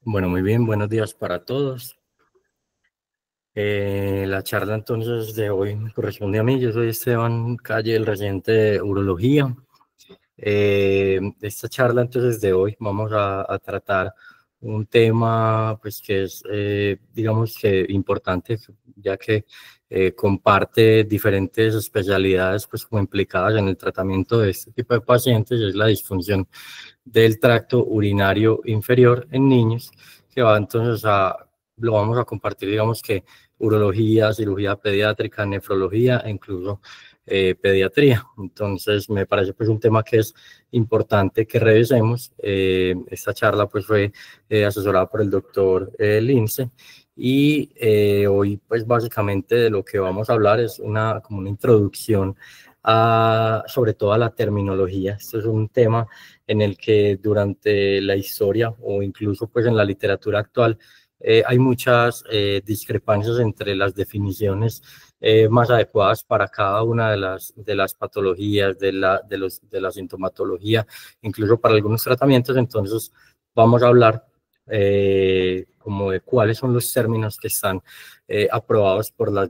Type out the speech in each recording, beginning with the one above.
Bueno, muy bien, buenos días para todos. La charla entonces de hoy me corresponde a mí. Yo soy Esteban Calle, el residente de Urología. Esta charla entonces de hoy vamos a tratar un tema pues que es digamos que importante, ya que comparte diferentes especialidades pues como implicadas en el tratamiento de este tipo de pacientes, y es la disfunción del tracto urinario inferior en niños, que va entonces lo vamos a compartir, digamos que urología, cirugía pediátrica, nefrología e incluso pediatría. Entonces me parece pues un tema que es importante que revisemos. Esta charla pues fue asesorada por el doctor Lince, y hoy pues básicamente de lo que vamos a hablar es como una introducción sobre todo a la terminología. Esto es un tema en el que durante la historia o incluso pues en la literatura actual hay muchas discrepancias entre las definiciones más adecuadas para cada una de las patologías, de la sintomatología, incluso para algunos tratamientos. Entonces vamos a hablar como de cuáles son los términos que están aprobados por las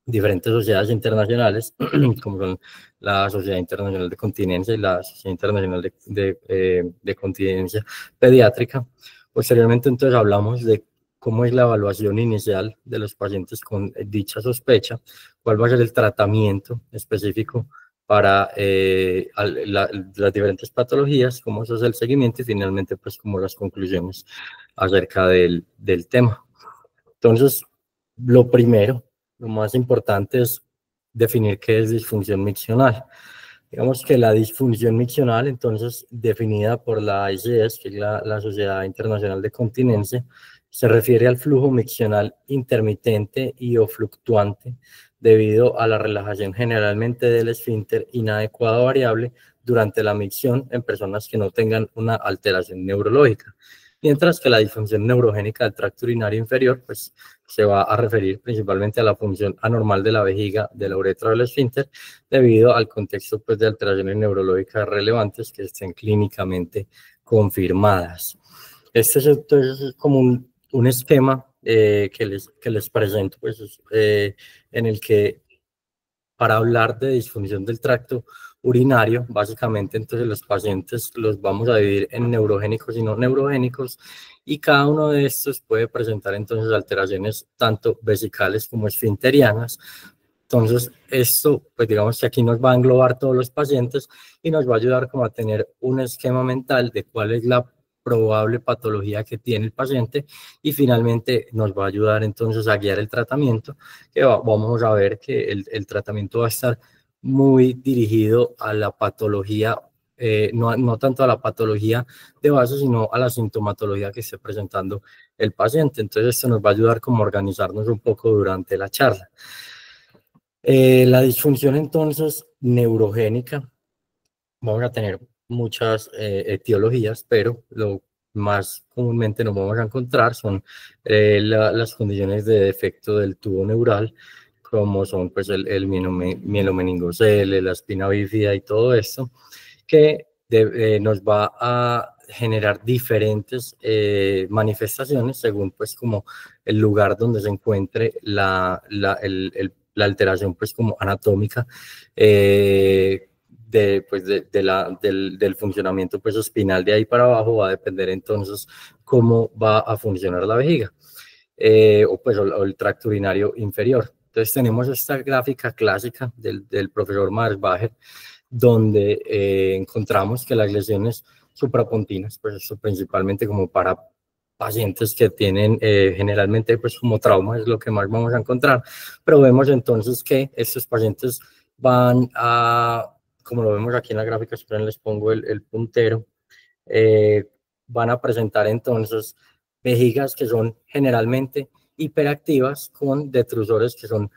diferentes sociedades internacionales, como son la Sociedad Internacional de Continencia y la Sociedad Internacional de Continencia Pediátrica. Posteriormente, entonces, hablamos de cómo es la evaluación inicial de los pacientes con dicha sospecha, cuál va a ser el tratamiento específico para las diferentes patologías, cómo se hace el seguimiento y finalmente, pues, como las conclusiones acerca del tema. Entonces, lo primero, lo más importante es definir qué es disfunción miccional. Digamos que la disfunción miccional, entonces, definida por la ICS, que es la Sociedad Internacional de Continencia, se refiere al flujo miccional intermitente y o fluctuante debido a la relajación generalmente del esfínter inadecuada o variable durante la micción en personas que no tengan una alteración neurológica. Mientras que la disfunción neurogénica del tracto urinario inferior, pues se va a referir principalmente a la función anormal de la vejiga, de la uretra o del esfínter, debido al contexto pues, de alteraciones neurológicas relevantes que estén clínicamente confirmadas. Este es entonces como un esquema que les presento, pues, en el que para hablar de disfunción del tracto urinario, básicamente entonces los pacientes los vamos a dividir en neurogénicos y no neurogénicos, y cada uno de estos puede presentar entonces alteraciones tanto vesicales como esfinterianas. Entonces, esto, pues digamos que aquí nos va a englobar todos los pacientes y nos va a ayudar como a tener un esquema mental de cuál es la probable patología que tiene el paciente, y finalmente nos va a ayudar entonces a guiar el tratamiento, que vamos a ver que el tratamiento va a estar muy dirigido a la patología, no tanto a la patología de base, sino a la sintomatología que esté presentando el paciente. Entonces, esto nos va a ayudar como a organizarnos un poco durante la charla. La disfunción entonces neurogénica, vamos a tener muchas etiologías, pero lo más comúnmente nos vamos a encontrar son las condiciones de defecto del tubo neural, como son pues el mielomeningocele, la espina bífida y todo esto, que nos va a generar diferentes manifestaciones según pues como el lugar donde se encuentre la alteración pues como anatómica del funcionamiento pues espinal. De ahí para abajo va a depender entonces cómo va a funcionar la vejiga o el tracto urinario inferior. Entonces tenemos esta gráfica clásica del profesor Marsbacher, donde encontramos que las lesiones suprapontinas, pues esto principalmente como para pacientes que tienen generalmente pues como trauma es lo que más vamos a encontrar, pero vemos entonces que estos pacientes van a, como lo vemos aquí en la gráfica, esperen les pongo el puntero, eh, van a presentar entonces vejigas que son generalmente hiperactivas con detrusores que son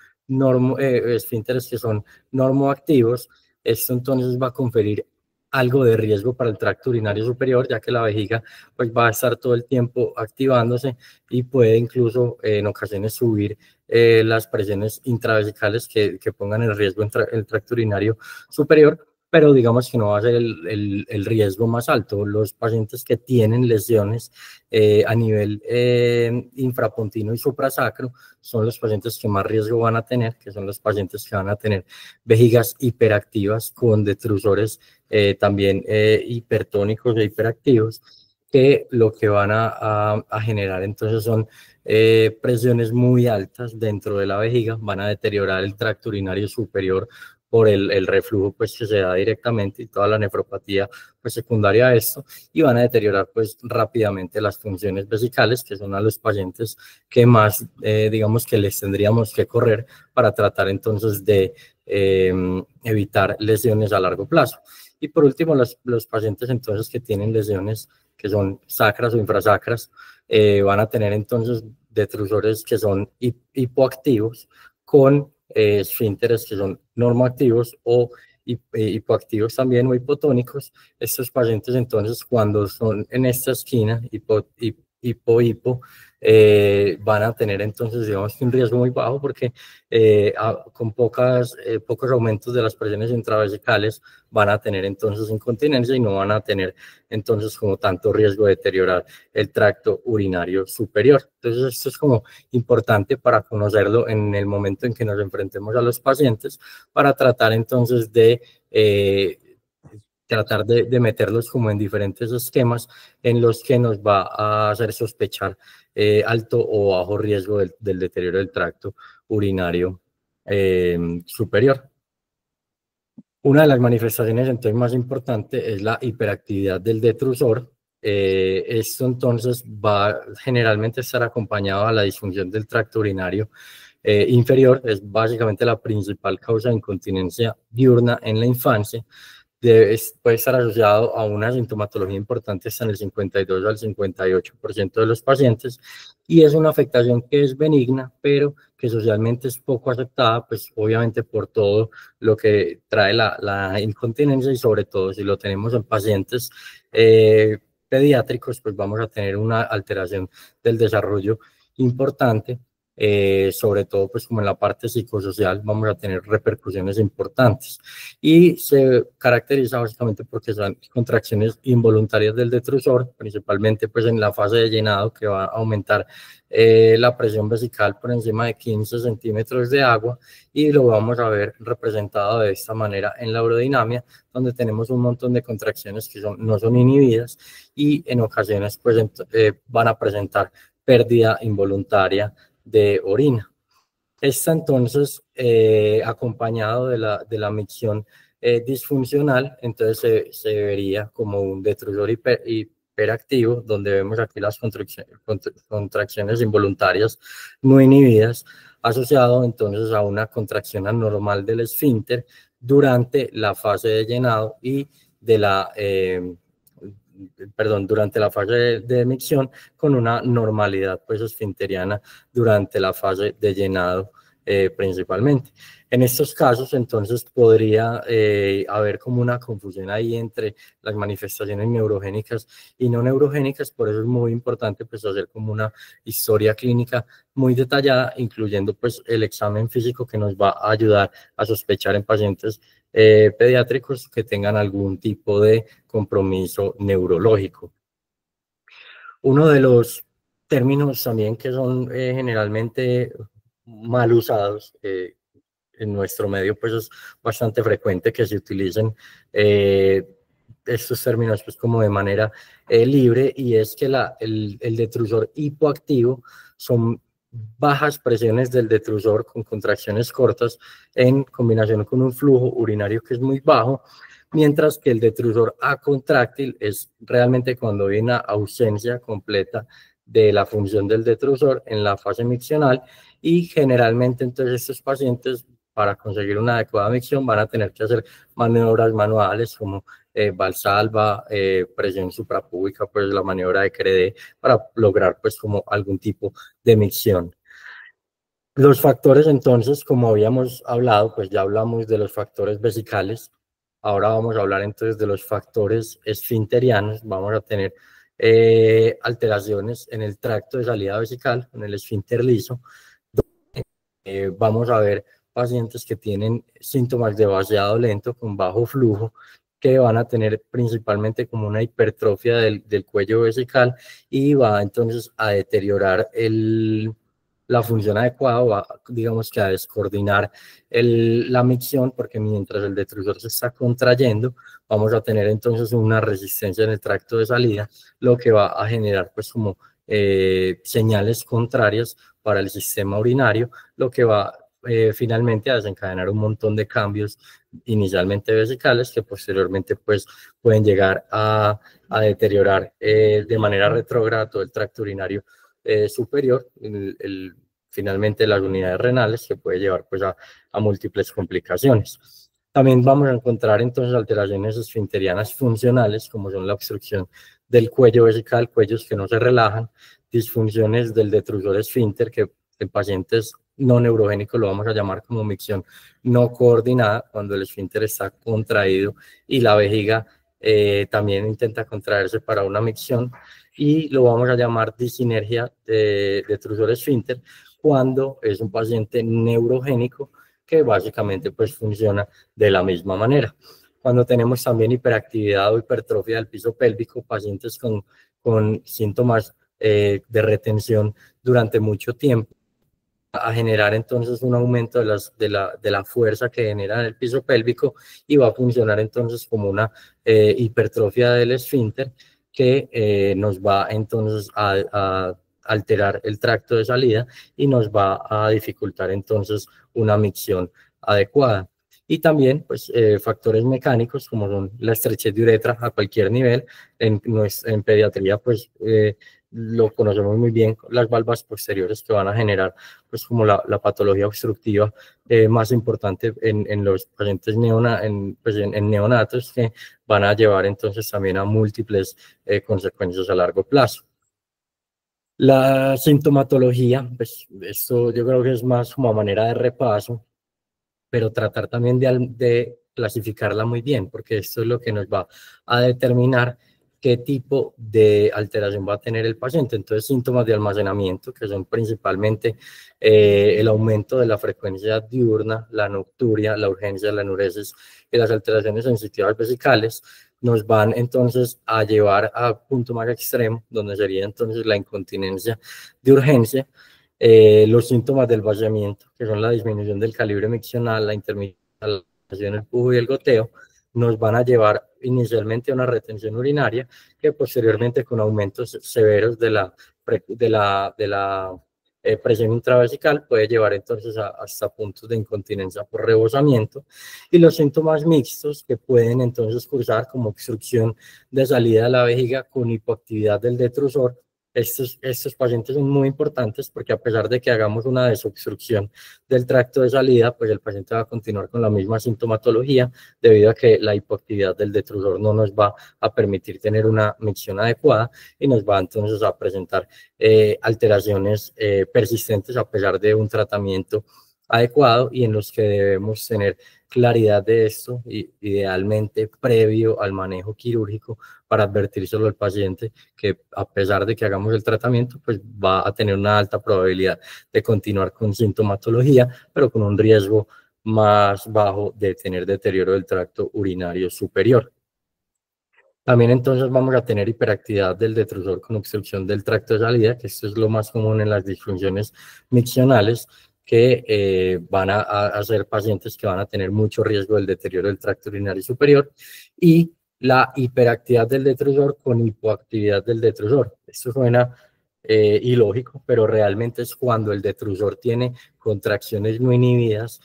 esfínteres que son normoactivos. Esto entonces va a conferir algo de riesgo para el tracto urinario superior, ya que la vejiga pues va a estar todo el tiempo activándose y puede incluso en ocasiones subir las presiones intravesicales que pongan en riesgo el tracto urinario superior. pero digamos que no va a ser el riesgo más alto. Los pacientes que tienen lesiones a nivel infrapontino y suprasacro son los pacientes que más riesgo van a tener, que son los pacientes que van a tener vejigas hiperactivas con detrusores también hipertónicos e hiperactivos, que lo que van a generar entonces son presiones muy altas dentro de la vejiga, van a deteriorar el tracto urinario superior por el reflujo pues que se da directamente y toda la nefropatía pues secundaria a esto, y van a deteriorar pues rápidamente las funciones vesicales, que son a los pacientes que más digamos que les tendríamos que correr para tratar entonces de evitar lesiones a largo plazo. Y por último, los pacientes entonces que tienen lesiones que son sacras o infrasacras, van a tener entonces detrusores que son hipoactivos con esfínteres que son normoactivos o hipoactivos también o hipotónicos. Estos pacientes entonces cuando son en esta esquina, hipo, van a tener entonces digamos un riesgo muy bajo porque con pocos aumentos de las presiones intravesicales van a tener entonces incontinencia y no van a tener entonces como tanto riesgo de deteriorar el tracto urinario superior. Entonces esto es como importante para conocerlo en el momento en que nos enfrentemos a los pacientes para tratar entonces de meterlos como en diferentes esquemas en los que nos va a hacer sospechar alto o bajo riesgo del deterioro del tracto urinario superior. Una de las manifestaciones entonces más importantes es la hiperactividad del detrusor. Esto entonces va a generalmente estar acompañado a la disfunción del tracto urinario inferior. Es básicamente la principal causa de incontinencia diurna en la infancia. Puede estar asociado a una sintomatología importante hasta en el 52 al 58% de los pacientes, y es una afectación que es benigna, pero que socialmente es poco aceptada, pues obviamente por todo lo que trae la incontinencia, y sobre todo si lo tenemos en pacientes pediátricos, pues vamos a tener una alteración del desarrollo importante. Sobre todo pues como en la parte psicosocial vamos a tener repercusiones importantes, y se caracteriza básicamente porque son contracciones involuntarias del detrusor, principalmente pues en la fase de llenado, que va a aumentar la presión vesical por encima de 15 centímetros de agua, y lo vamos a ver representado de esta manera en la urodinamia, donde tenemos un montón de contracciones que no son inhibidas, y en ocasiones pues van a presentar pérdida involuntaria de orina. Está entonces acompañado de la micción disfuncional, entonces se vería como un detrusor hiperactivo, donde vemos aquí las contracciones involuntarias no inhibidas, asociado entonces a una contracción anormal del esfínter durante la fase de llenado y de la durante la fase de micción, con una normalidad pues esfinteriana durante la fase de llenado principalmente. En estos casos entonces podría haber como una confusión ahí entre las manifestaciones neurogénicas y no neurogénicas. Por eso es muy importante pues hacer como una historia clínica muy detallada, incluyendo pues el examen físico, que nos va a ayudar a sospechar en pacientes pediátricos que tengan algún tipo de compromiso neurológico. Uno de los términos también que son generalmente mal usados en nuestro medio, pues es bastante frecuente que se utilicen estos términos pues como de manera libre, y es que el detrusor hipoactivo son bajas presiones del detrusor con contracciones cortas en combinación con un flujo urinario que es muy bajo, mientras que el detrusor acontráctil es realmente cuando hay una ausencia completa de la función del detrusor en la fase miccional, y generalmente entonces estos pacientes, para conseguir una adecuada micción, van a tener que hacer maniobras manuales como valsalva, presión suprapúbica, pues la maniobra de Credé, para lograr pues como algún tipo de micción. Los factores entonces, como habíamos hablado, pues ya hablamos de los factores vesicales. Ahora vamos a hablar entonces de los factores esfinterianos. Vamos a tener alteraciones en el tracto de salida vesical, en el esfínter liso. Vamos a ver pacientes que tienen síntomas de vaciado lento con bajo flujo, que van a tener principalmente como una hipertrofia del cuello vesical y va entonces a deteriorar la función adecuada, va, digamos que a descoordinar la micción, porque mientras el detrusor se está contrayendo, vamos a tener entonces una resistencia en el tracto de salida, lo que va a generar pues como señales contrarias para el sistema urinario, lo que va finalmente a desencadenar un montón de cambios inicialmente vesicales que posteriormente pues pueden llegar a deteriorar de manera retrógrada todo el tracto urinario superior, finalmente las unidades renales, que puede llevar pues a múltiples complicaciones. También vamos a encontrar entonces alteraciones esfinterianas funcionales, como son la obstrucción del cuello vesical, cuellos que no se relajan, disfunciones del detrusor esfínter, que en pacientes no neurogénicos lo vamos a llamar como micción no coordinada, cuando el esfínter está contraído y la vejiga también intenta contraerse para una micción, y lo vamos a llamar disinergia de detrusor esfínter cuando es un paciente neurogénico que básicamente pues funciona de la misma manera. Cuando tenemos también hiperactividad o hipertrofia del piso pélvico, pacientes con síntomas de retención durante mucho tiempo, a generar entonces un aumento de la fuerza que genera en el piso pélvico y va a funcionar entonces como una hipertrofia del esfínter que nos va entonces a alterar el tracto de salida y nos va a dificultar entonces una micción adecuada. Y también pues factores mecánicos como son la estrechez de uretra a cualquier nivel. En pediatría pues lo conocemos muy bien, las valvas posteriores que van a generar pues como la patología obstructiva más importante en los pacientes en neonatos, que van a llevar entonces también a múltiples consecuencias a largo plazo. La sintomatología, pues esto yo creo que es más como a manera de repaso, pero tratar también de clasificarla muy bien, porque esto es lo que nos va a determinar qué tipo de alteración va a tener el paciente. Entonces, síntomas de almacenamiento, que son principalmente el aumento de la frecuencia diurna, la nocturia, la urgencia, la enuresis y las alteraciones sensitivas vesicales, nos van entonces a llevar a punto más extremo, donde sería entonces la incontinencia de urgencia. Los síntomas del vaciamiento, que son la disminución del calibre miccional, la intermitencia, el pujo y el goteo, nos van a llevar inicialmente a una retención urinaria que posteriormente con aumentos severos de la presión intravesical puede llevar entonces hasta puntos de incontinencia por rebosamiento, y los síntomas mixtos que pueden entonces cursar como obstrucción de salida de la vejiga con hipoactividad del detrusor. Estos pacientes son muy importantes porque a pesar de que hagamos una desobstrucción del tracto de salida, pues el paciente va a continuar con la misma sintomatología debido a que la hipoactividad del detrusor no nos va a permitir tener una micción adecuada y nos va entonces a presentar alteraciones persistentes a pesar de un tratamiento adecuado, y en los que debemos tener claridad de esto, idealmente previo al manejo quirúrgico, para advertírselo al paciente que a pesar de que hagamos el tratamiento, pues va a tener una alta probabilidad de continuar con sintomatología, pero con un riesgo más bajo de tener deterioro del tracto urinario superior. También entonces vamos a tener hiperactividad del detrusor con obstrucción del tracto de salida, que esto es lo más común en las disfunciones miccionales, que van a ser pacientes que van a tener mucho riesgo del deterioro del tracto urinario superior, y la hiperactividad del detrusor con hipoactividad del detrusor. Esto suena ilógico, pero realmente es cuando el detrusor tiene contracciones no inhibidas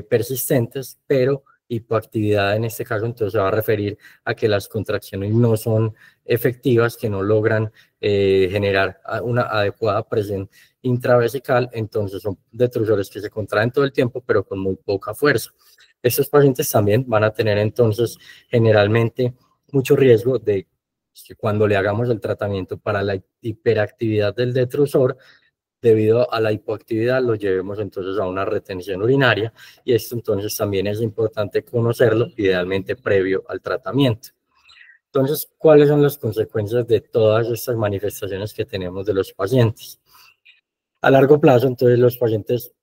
persistentes, pero hipoactividad en este caso entonces se va a referir a que las contracciones no son efectivas, que no logran generar una adecuada presión intravesical, entonces son detrusores que se contraen todo el tiempo pero con muy poca fuerza. Estos pacientes también van a tener entonces generalmente mucho riesgo de que cuando le hagamos el tratamiento para la hiperactividad del detrusor, debido a la hipoactividad, lo llevemos entonces a una retención urinaria, y esto entonces también es importante conocerlo, idealmente previo al tratamiento. Entonces, ¿cuáles son las consecuencias de todas estas manifestaciones que tenemos de los pacientes? A largo plazo, entonces, los pacientes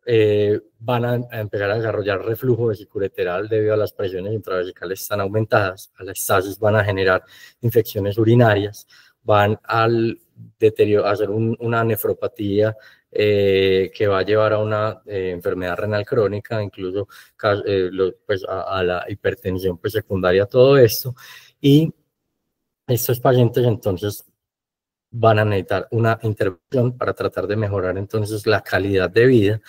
van a empezar a desarrollar reflujo vesiculolateral debido a las presiones intravesicales están aumentadas, a las estasis van a generar infecciones urinarias, van al deterioro, a hacer una nefropatía que va a llevar a una enfermedad renal crónica, incluso pues, a la hipertensión pues, secundaria a todo esto. Y estos pacientes entonces van a necesitar una intervención para tratar de mejorar entonces la calidad de vida.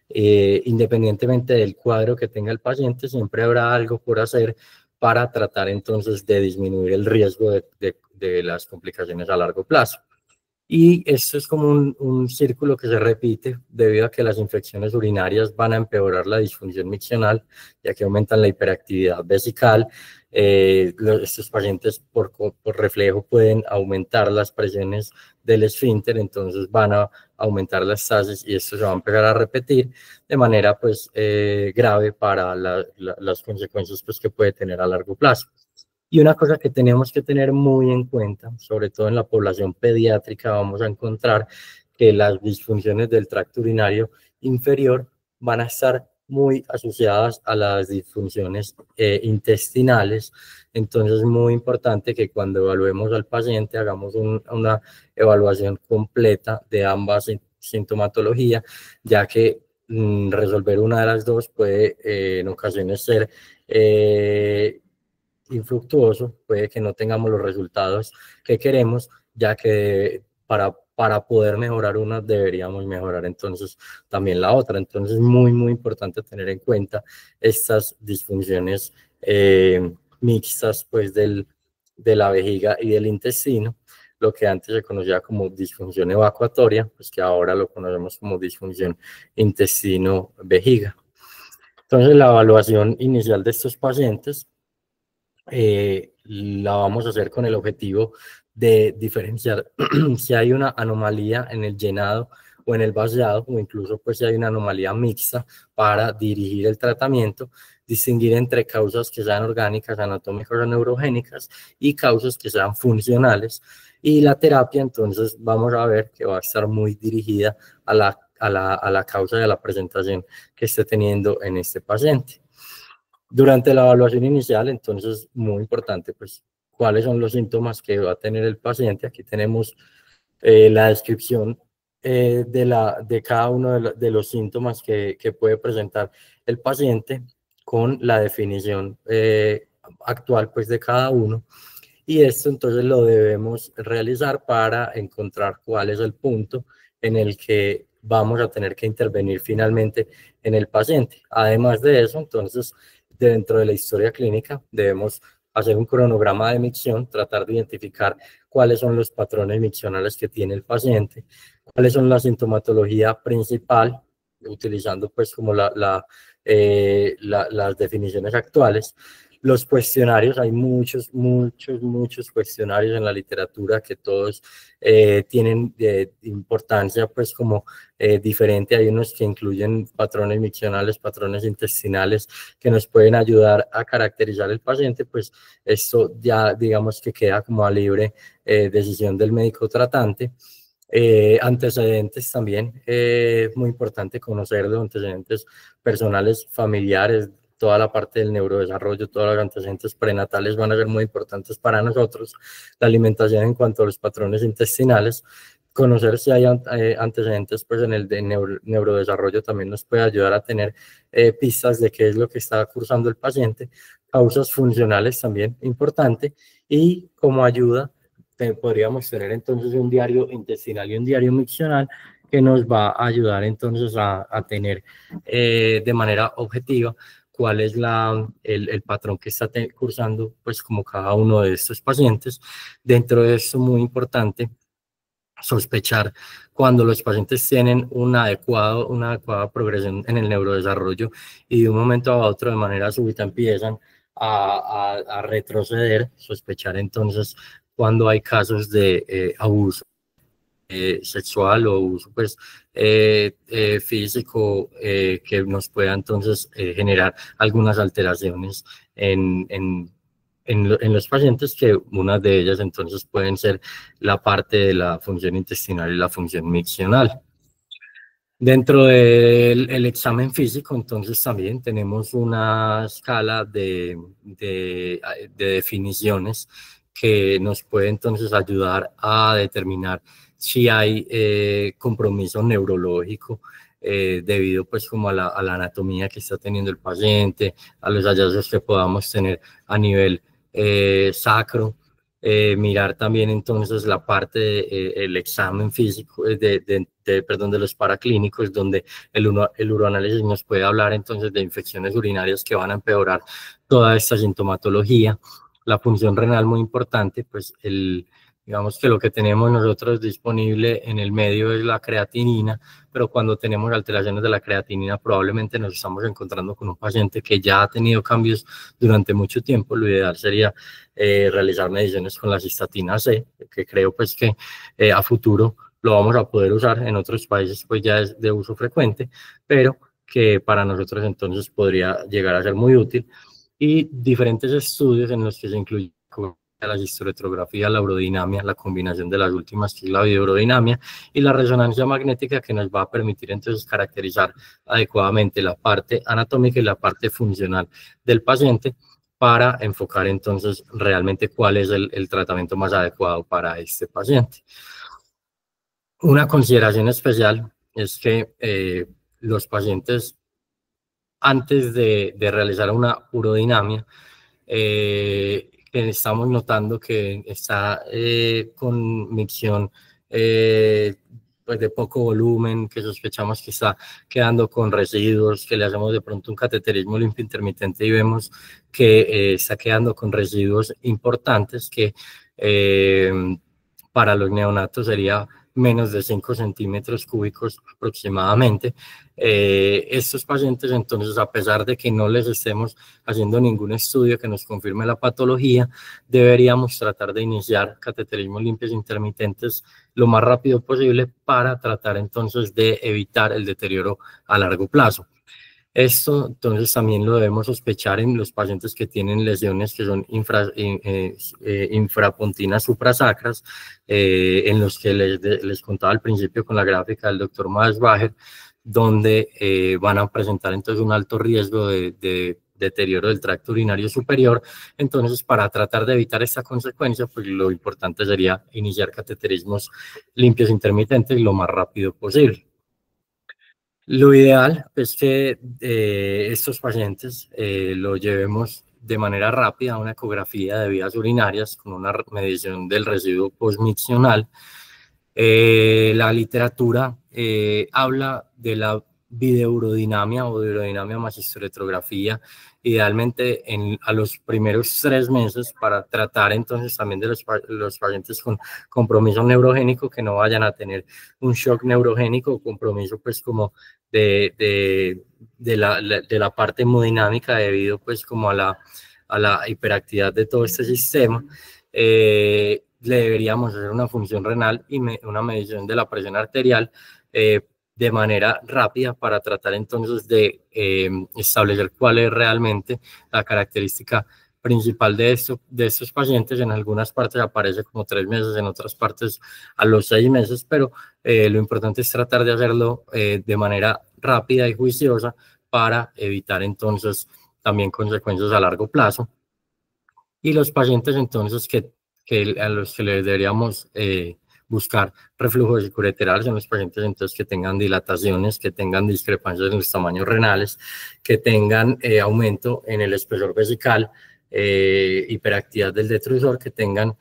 Independientemente del cuadro que tenga el paciente, siempre habrá algo por hacer para tratar entonces de disminuir el riesgo de las complicaciones a largo plazo. Y esto es como un círculo que se repite debido a que las infecciones urinarias van a empeorar la disfunción miccional, ya que aumentan la hiperactividad vesical. Estos pacientes por reflejo pueden aumentar las presiones del esfínter, entonces van a aumentar las estasis y esto se va a empezar a repetir de manera pues grave para las consecuencias pues, que puede tener a largo plazo. Y una cosa que tenemos que tener muy en cuenta, sobre todo en la población pediátrica, vamos a encontrar que las disfunciones del tracto urinario inferior van a estar muy asociadas a las disfunciones intestinales. Entonces es muy importante que cuando evaluemos al paciente hagamos una evaluación completa de ambas sintomatologías, ya que resolver una de las dos puede en ocasiones ser infructuoso, puede que no tengamos los resultados que queremos, ya que para poder mejorar una deberíamos mejorar entonces también la otra. Entonces es muy importante tener en cuenta estas disfunciones mixtas pues de la vejiga y del intestino, lo que antes se conocía como disfunción evacuatoria, pues que ahora lo conocemos como disfunción intestino-vejiga. Entonces la evaluación inicial de estos pacientes la vamos a hacer con el objetivo de diferenciar si hay una anomalía en el llenado o en el vaciado, o incluso pues si hay una anomalía mixta para dirigir el tratamiento, distinguir entre causas que sean orgánicas, anatómicas o neurogénicas y causas que sean funcionales. Y la terapia entonces vamos a ver que va a estar muy dirigida a la causa de la presentación que esté teniendo en este paciente. Durante la evaluación inicial, entonces, muy importante, pues, cuáles son los síntomas que va a tener el paciente. Aquí tenemos la descripción de cada uno de los síntomas que puede presentar el paciente con la definición actual, pues, de cada uno. Y esto entonces lo debemos realizar para encontrar cuál es el punto en el que vamos a tener que intervenir finalmente en el paciente. Además de eso, entonces, dentro de la historia clínica, debemos hacer un cronograma de micción, tratar de identificar cuáles son los patrones miccionales que tiene el paciente, cuáles son la sintomatología principal, utilizando pues como las definiciones actuales. Los cuestionarios, hay muchos cuestionarios en la literatura que todos tienen importancia pues como diferente. Hay unos que incluyen patrones miccionales, patrones intestinales que nos pueden ayudar a caracterizar el paciente, pues esto ya digamos que queda como a libre decisión del médico tratante. Antecedentes también, muy importante conocerlo, antecedentes personales, familiares, toda la parte del neurodesarrollo, todos los antecedentes prenatales van a ser muy importantes para nosotros. La alimentación en cuanto a los patrones intestinales, conocer si hay antecedentes pues en el de neurodesarrollo también nos puede ayudar a tener pistas de qué es lo que está cursando el paciente. Causas funcionales también importante, y como ayuda podríamos tener entonces un diario intestinal y un diario miccional que nos va a ayudar entonces a tener de manera objetiva cuál es el patrón que está cursando pues como cada uno de estos pacientes. Dentro de esto, muy importante sospechar cuando los pacientes tienen una adecuada progresión en el neurodesarrollo y de un momento a otro de manera súbita empiezan a retroceder, sospechar entonces cuando hay casos de abuso sexual o uso pues, físico que nos pueda entonces generar algunas alteraciones en los pacientes, que una de ellas entonces pueden ser la parte de la función intestinal y la función miccional. Dentro del examen físico, entonces también tenemos una escala de definiciones que nos puede entonces ayudar a determinar si hay compromiso neurológico debido pues como a la anatomía que está teniendo el paciente, a los hallazgos que podamos tener a nivel sacro. Mirar también entonces la parte del examen físico, perdón, de los paraclínicos, donde el uroanálisis nos puede hablar entonces de infecciones urinarias que van a empeorar toda esta sintomatología. La función renal muy importante, pues digamos que lo que tenemos nosotros disponible en el medio es la creatinina, pero cuando tenemos alteraciones de la creatinina probablemente nos estamos encontrando con un paciente que ya ha tenido cambios durante mucho tiempo. Lo ideal sería realizar mediciones con la cistatina C, que creo pues que a futuro lo vamos a poder usar. En otros países pues ya es de uso frecuente, pero que para nosotros entonces podría llegar a ser muy útil. Y diferentes estudios en los que se incluye la histerotrografía, la urodinamia, la combinación de las últimas, que es la biourodinamia, y la resonancia magnética, que nos va a permitir entonces caracterizar adecuadamente la parte anatómica y la parte funcional del paciente para enfocar entonces realmente cuál es el tratamiento más adecuado para este paciente. Una consideración especial es que los pacientes, antes de realizar una urodinamia, estamos notando que está con micción pues de poco volumen, que sospechamos que está quedando con residuos, que le hacemos de pronto un cateterismo limpio intermitente y vemos que está quedando con residuos importantes que para los neonatos sería menos de 5 centímetros cúbicos aproximadamente. Estos pacientes, entonces, a pesar de que no les estemos haciendo ningún estudio que nos confirme la patología, deberíamos tratar de iniciar cateterismos limpios intermitentes lo más rápido posible para tratar entonces de evitar el deterioro a largo plazo. Esto entonces también lo debemos sospechar en los pacientes que tienen lesiones que son infrapontinas suprasacras, en los que les contaba al principio con la gráfica del doctor Maesbacher, donde van a presentar entonces un alto riesgo de deterioro del tracto urinario superior. Entonces, para tratar de evitar esta consecuencia, pues lo importante sería iniciar cateterismos limpios intermitentes lo más rápido posible. Lo ideal es que estos pacientes lo llevemos de manera rápida a una ecografía de vías urinarias con una medición del residuo postmiccional. La literatura habla de la bideurodinamia o de urodinamia más histerotrografía, idealmente a los primeros 3 meses, para tratar entonces también de los pacientes con compromiso neurogénico, que no vayan a tener un shock neurogénico o compromiso pues como de la parte hemodinámica debido pues como a la hiperactividad de todo este sistema. Le deberíamos hacer una función renal y una medición de la presión arterial de manera rápida para tratar entonces de establecer cuál es realmente la característica principal de estos pacientes. En algunas partes aparece como 3 meses, en otras partes a los 6 meses, pero lo importante es tratar de hacerlo de manera rápida y juiciosa para evitar entonces también consecuencias a largo plazo. Y los pacientes entonces a los que les deberíamos buscar reflujo vesiculolateral son los pacientes entonces que tengan dilataciones, que tengan discrepancias en los tamaños renales, que tengan aumento en el espesor vesical, hiperactividad del detrusor, que tengan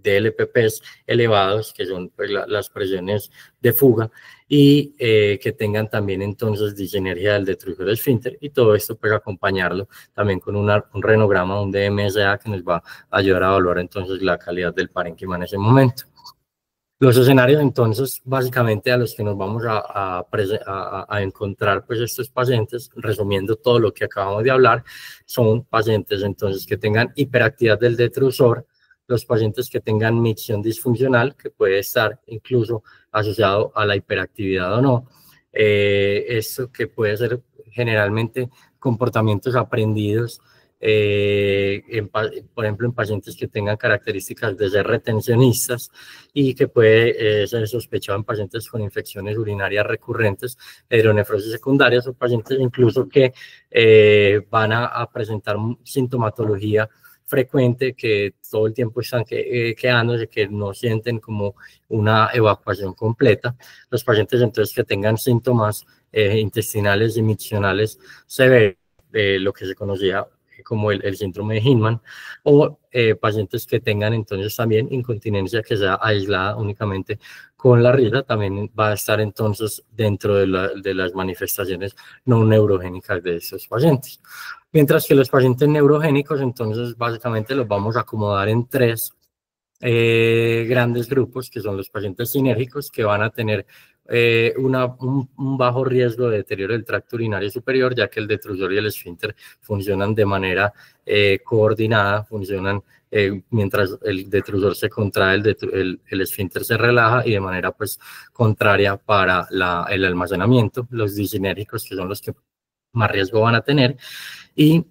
DLPPs elevados, que son pues, las presiones de fuga, y que tengan también entonces disenergia del detrusor esfínter, y todo esto pues acompañarlo también con un renograma, un DMSA, que nos va a ayudar a evaluar entonces la calidad del parénquima en ese momento. Los escenarios entonces básicamente a los que nos vamos a encontrar pues estos pacientes, resumiendo todo lo que acabamos de hablar, son pacientes entonces que tengan hiperactividad del detrusor, los pacientes que tengan micción disfuncional, que puede estar incluso asociado a la hiperactividad o no. Esto que puede ser generalmente comportamientos aprendidos por ejemplo, en pacientes que tengan características de ser retencionistas y que puede ser sospechado en pacientes con infecciones urinarias recurrentes, hidronefrosis secundarias o pacientes incluso que van a presentar sintomatología frecuente, que todo el tiempo están quedándose, que no sienten como una evacuación completa. Los pacientes entonces que tengan síntomas intestinales y miccionales severos, lo que se conocía como el síndrome de Hinman, o pacientes que tengan entonces también incontinencia que sea aislada únicamente con la risa, también va a estar entonces dentro de las manifestaciones no neurogénicas de estos pacientes. Mientras que los pacientes neurogénicos, entonces básicamente los vamos a acomodar en tres grandes grupos, que son los pacientes sinérgicos, que van a tener un bajo riesgo de deterioro del tracto urinario superior, ya que el detrusor y el esfínter funcionan de manera coordinada, funcionan mientras el detrusor se contrae, el esfínter se relaja y de manera pues contraria para el almacenamiento. Los disinérgicos, que son los que más riesgo van a tener, y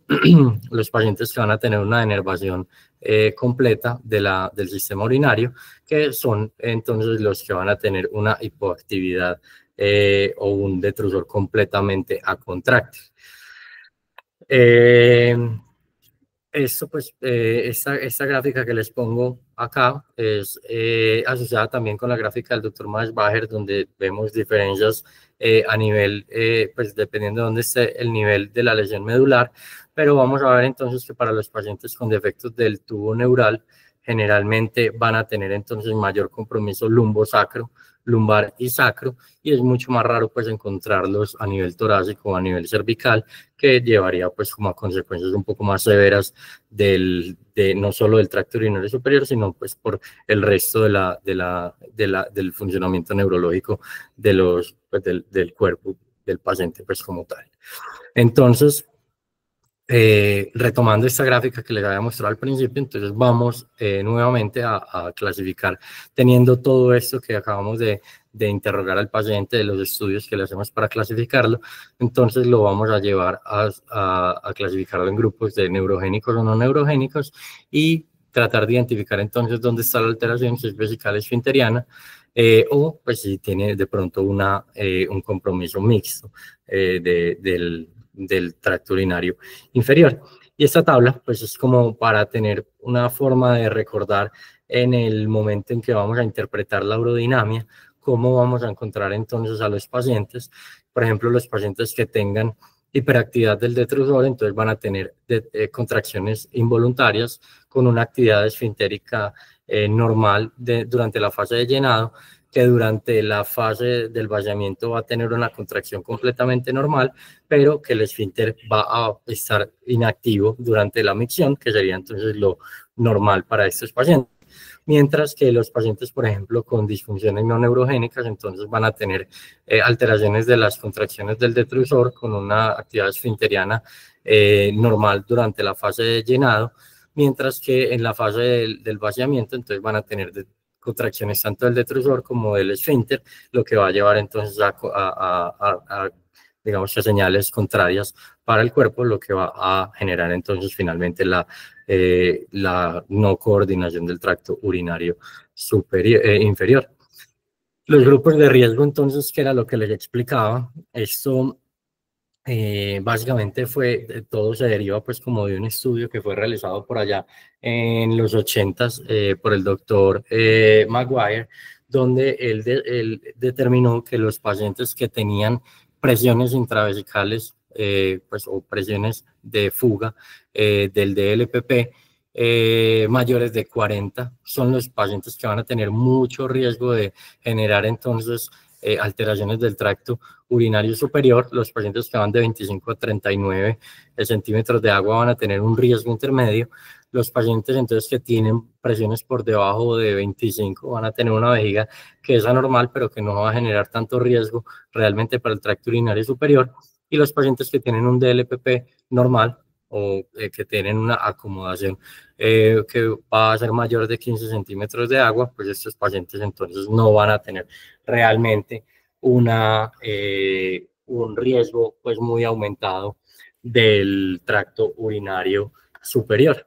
los pacientes que van a tener una denervación completa del sistema urinario, que son entonces los que van a tener una hipoactividad o un detrusor completamente acontráctil. Esto, pues, esta gráfica que les pongo acá es asociada también con la gráfica del doctor Maesbacher, donde vemos diferencias a nivel, pues, dependiendo de dónde esté el nivel de la lesión medular, pero vamos a ver entonces que para los pacientes con defectos del tubo neural, generalmente van a tener entonces mayor compromiso lumbosacro, lumbar y sacro, y es mucho más raro pues encontrarlos a nivel torácico o a nivel cervical, que llevaría pues como a consecuencias un poco más severas no solo del tracto urinario superior, sino pues por el resto del funcionamiento neurológico pues, del cuerpo del paciente pues como tal. Entonces, retomando esta gráfica que les había mostrado al principio, entonces vamos nuevamente a clasificar, teniendo todo esto que acabamos de interrogar al paciente, de los estudios que le hacemos para clasificarlo, entonces lo vamos a llevar a clasificarlo en grupos de neurogénicos o no neurogénicos y tratar de identificar entonces dónde está la alteración, si es vesical esfinteriana, o pues si tiene de pronto un compromiso mixto del tracto urinario inferior. Y esta tabla, pues es como para tener una forma de recordar en el momento en que vamos a interpretar la urodinamia, cómo vamos a encontrar entonces a los pacientes. Por ejemplo, los pacientes que tengan hiperactividad del detrusor, entonces van a tener contracciones involuntarias con una actividad esfintérica normal durante la fase de llenado, que durante la fase del vaciamiento va a tener una contracción completamente normal, pero que el esfínter va a estar inactivo durante la micción, que sería entonces lo normal para estos pacientes. Mientras que los pacientes, por ejemplo, con disfunciones no neurogénicas, entonces van a tener alteraciones de las contracciones del detrusor con una actividad esfinteriana normal durante la fase de llenado, mientras que en la fase del vaciamiento, entonces van a tener contracciones tanto del detrusor como del esfínter, lo que va a llevar entonces digamos, a señales contrarias para el cuerpo, lo que va a generar entonces finalmente la no coordinación del tracto urinario inferior. Los grupos de riesgo, entonces, que era lo que les explicaba, esto básicamente todo se deriva pues como de un estudio que fue realizado por allá en los 80s por el doctor Maguire, donde él determinó que los pacientes que tenían presiones intravesicales pues, o presiones de fuga del DLPP mayores de 40 son los pacientes que van a tener mucho riesgo de generar entonces alteraciones del tracto urinario superior. Los pacientes que van de 25 a 39 centímetros de agua van a tener un riesgo intermedio. Los pacientes entonces que tienen presiones por debajo de 25 van a tener una vejiga que es anormal, pero que no va a generar tanto riesgo realmente para el tracto urinario superior. Y los pacientes que tienen un DLPP normal o que tienen una acomodación que va a ser mayor de 15 centímetros de agua, pues estos pacientes entonces no van a tener realmente un riesgo pues muy aumentado del tracto urinario superior.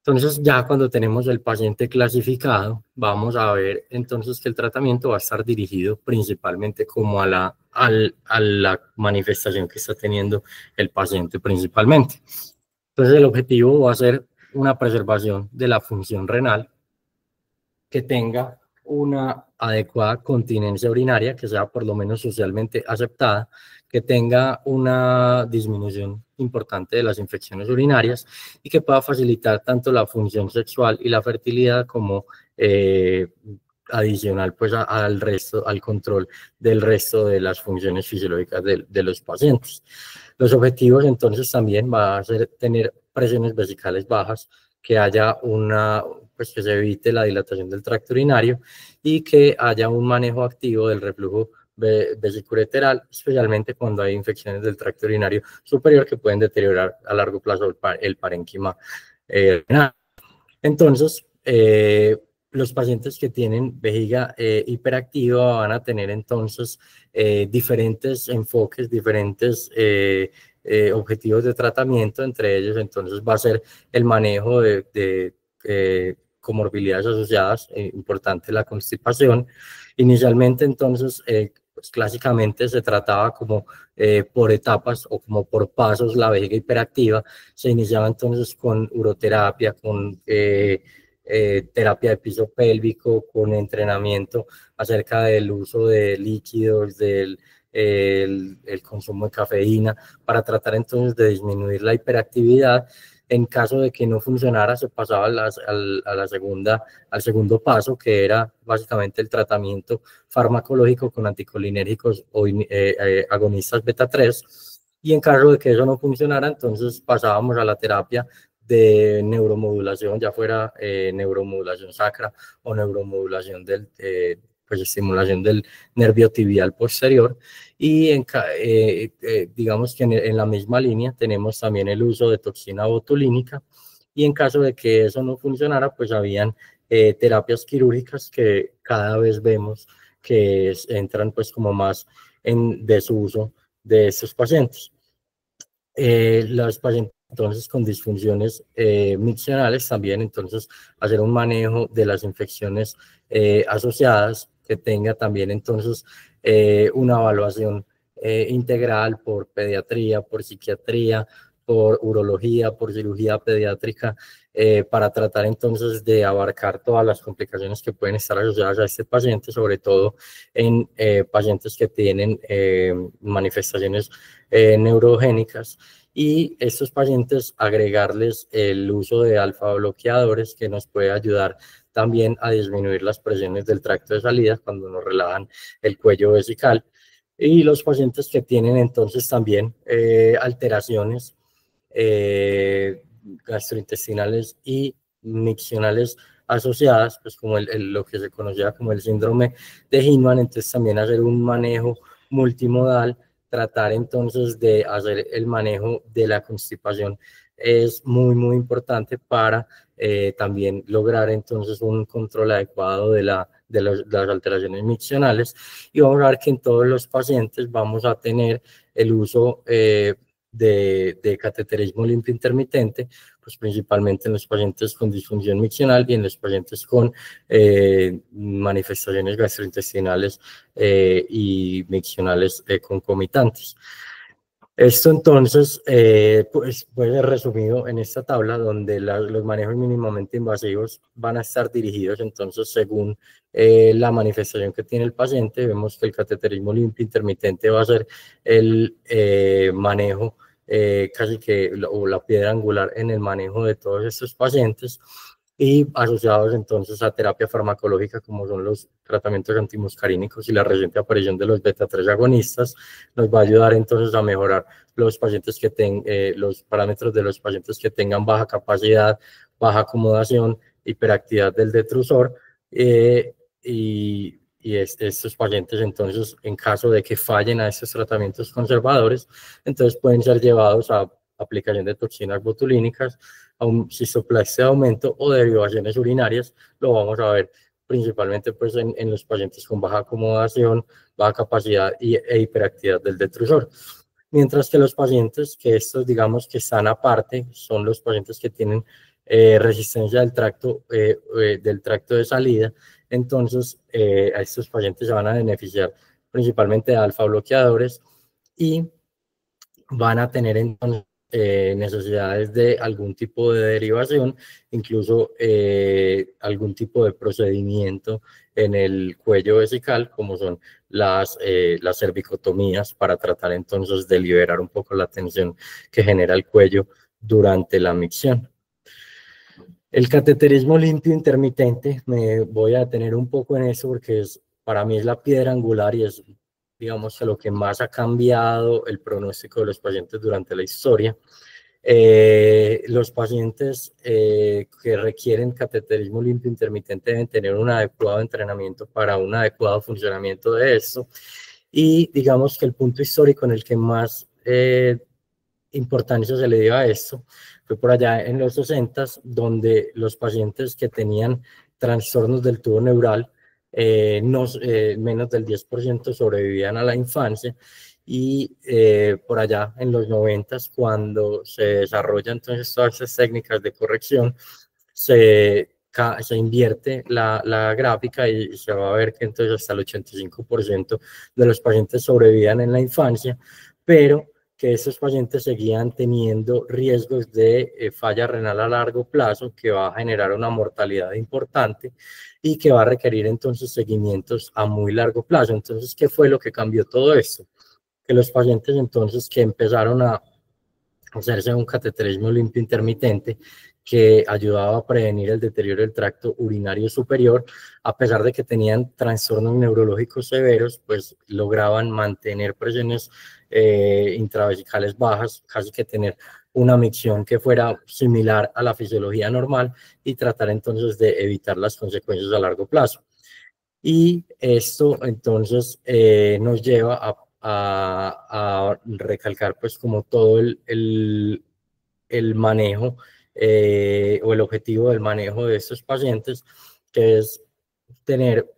Entonces, ya cuando tenemos el paciente clasificado, vamos a ver entonces que el tratamiento va a estar dirigido principalmente como a la manifestación que está teniendo el paciente principalmente. Entonces, el objetivo va a ser una preservación de la función renal, que tenga una adecuada continencia urinaria, que sea por lo menos socialmente aceptada, que tenga una disminución importante de las infecciones urinarias y que pueda facilitar tanto la función sexual y la fertilidad como adicional pues al resto, al control del resto de las funciones fisiológicas de los pacientes. Los objetivos entonces también va a ser tener presiones vesicales bajas, que haya pues que se evite la dilatación del tracto urinario y que haya un manejo activo del reflujo vesicureteral, especialmente cuando hay infecciones del tracto urinario superior que pueden deteriorar a largo plazo el parénquima renal. Entonces, los pacientes que tienen vejiga hiperactiva van a tener entonces diferentes enfoques, diferentes objetivos de tratamiento. Entre ellos entonces va a ser el manejo de comorbilidades asociadas, importante la constipación. Inicialmente entonces, pues clásicamente se trataba como por etapas o como por pasos la vejiga hiperactiva. Se iniciaba entonces con uroterapia, con terapia de piso pélvico, con entrenamiento acerca del uso de líquidos, del el consumo de cafeína, para tratar entonces de disminuir la hiperactividad. En caso de que no funcionara, se pasaba al segundo paso, que era básicamente el tratamiento farmacológico con anticolinérgicos o agonistas beta 3. Y en caso de que eso no funcionara, entonces pasábamos a la terapia de neuromodulación, ya fuera neuromodulación sacra o neuromodulación pues estimulación del nervio tibial posterior. Y digamos que en la misma línea tenemos también el uso de toxina botulínica, y en caso de que eso no funcionara, pues habían terapias quirúrgicas que cada vez vemos que entran pues como más en desuso de estos pacientes. Los pacientes entonces con disfunciones miccionales también, entonces hacer un manejo de las infecciones asociadas, que tenga también entonces una evaluación integral por pediatría, por psiquiatría, por urología, por cirugía pediátrica, para tratar entonces de abarcar todas las complicaciones que pueden estar asociadas a este paciente, sobre todo en pacientes que tienen manifestaciones neurogénicas. Y estos pacientes agregarles el uso de alfa bloqueadores, que nos puede ayudar también a disminuir las presiones del tracto de salida cuando nos relajan el cuello vesical. Y los pacientes que tienen entonces también alteraciones gastrointestinales y miccionales asociadas, pues como lo que se conocía como el síndrome de Hinman. Entonces también hacer un manejo multimodal, tratar entonces de hacer el manejo de la constipación es muy, muy importante para también lograr entonces un control adecuado de las alteraciones miccionales. Y vamos a ver que en todos los pacientes vamos a tener el uso de cateterismo limpio intermitente, pues principalmente en los pacientes con disfunción miccional y en los pacientes con manifestaciones gastrointestinales y miccionales concomitantes. Esto entonces pues puede ser resumido en esta tabla, donde los manejos mínimamente invasivos van a estar dirigidos entonces según la manifestación que tiene el paciente. Vemos que el cateterismo limpio intermitente va a ser el manejo casi que o la piedra angular en el manejo de todos estos pacientes, y asociados entonces a terapia farmacológica como son los tratamientos antimuscarínicos y la reciente aparición de los beta 3 agonistas, nos va a ayudar entonces a mejorar los pacientes que los parámetros de los pacientes que tengan baja capacidad, baja acomodación, hiperactividad del detrusor, estos pacientes entonces, en caso de que fallen a estos tratamientos conservadores, entonces pueden ser llevados a aplicación de toxinas botulínicas, a un cistoplastia de aumento o derivaciones urinarias. Lo vamos a ver principalmente pues en los pacientes con baja acomodación, baja capacidad e hiperactividad del detrusor. mientras que los pacientes que estos, digamos, que están aparte, son los pacientes que tienen resistencia del tracto de salida. Entonces, a estos pacientes se van a beneficiar principalmente de alfa bloqueadores y van a tener entonces necesidades de algún tipo de derivación, incluso algún tipo de procedimiento en el cuello vesical, como son las cervicotomías, para tratar entonces de liberar un poco la tensión que genera el cuello durante la micción. El cateterismo limpio intermitente, me voy a detener un poco en eso porque para mí es la piedra angular y es, digamos, lo que más ha cambiado el pronóstico de los pacientes durante la historia. Los pacientes que requieren cateterismo limpio intermitente deben tener un adecuado entrenamiento para un adecuado funcionamiento de esto. Y digamos que el punto histórico en el que más importancia se le dio a esto fue por allá en los 60, donde los pacientes que tenían trastornos del tubo neural, menos del 10% sobrevivían a la infancia, y por allá en los 90, cuando se desarrollan entonces todas estas técnicas de corrección, se invierte la gráfica y se va a ver que entonces hasta el 85% de los pacientes sobrevivían en la infancia, pero que estos pacientes seguían teniendo riesgos de falla renal a largo plazo, que va a generar una mortalidad importante y que va a requerir entonces seguimientos a muy largo plazo. Entonces, ¿qué fue lo que cambió todo esto? Que los pacientes entonces que empezaron a hacerse un cateterismo limpio intermitente que ayudaba a prevenir el deterioro del tracto urinario superior, a pesar de que tenían trastornos neurológicos severos, pues lograban mantener presiones intravesicales bajas, casi que tener una micción que fuera similar a la fisiología normal y tratar entonces de evitar las consecuencias a largo plazo. Y esto entonces nos lleva a recalcar pues como todo el manejo o el objetivo del manejo de estos pacientes, que es tener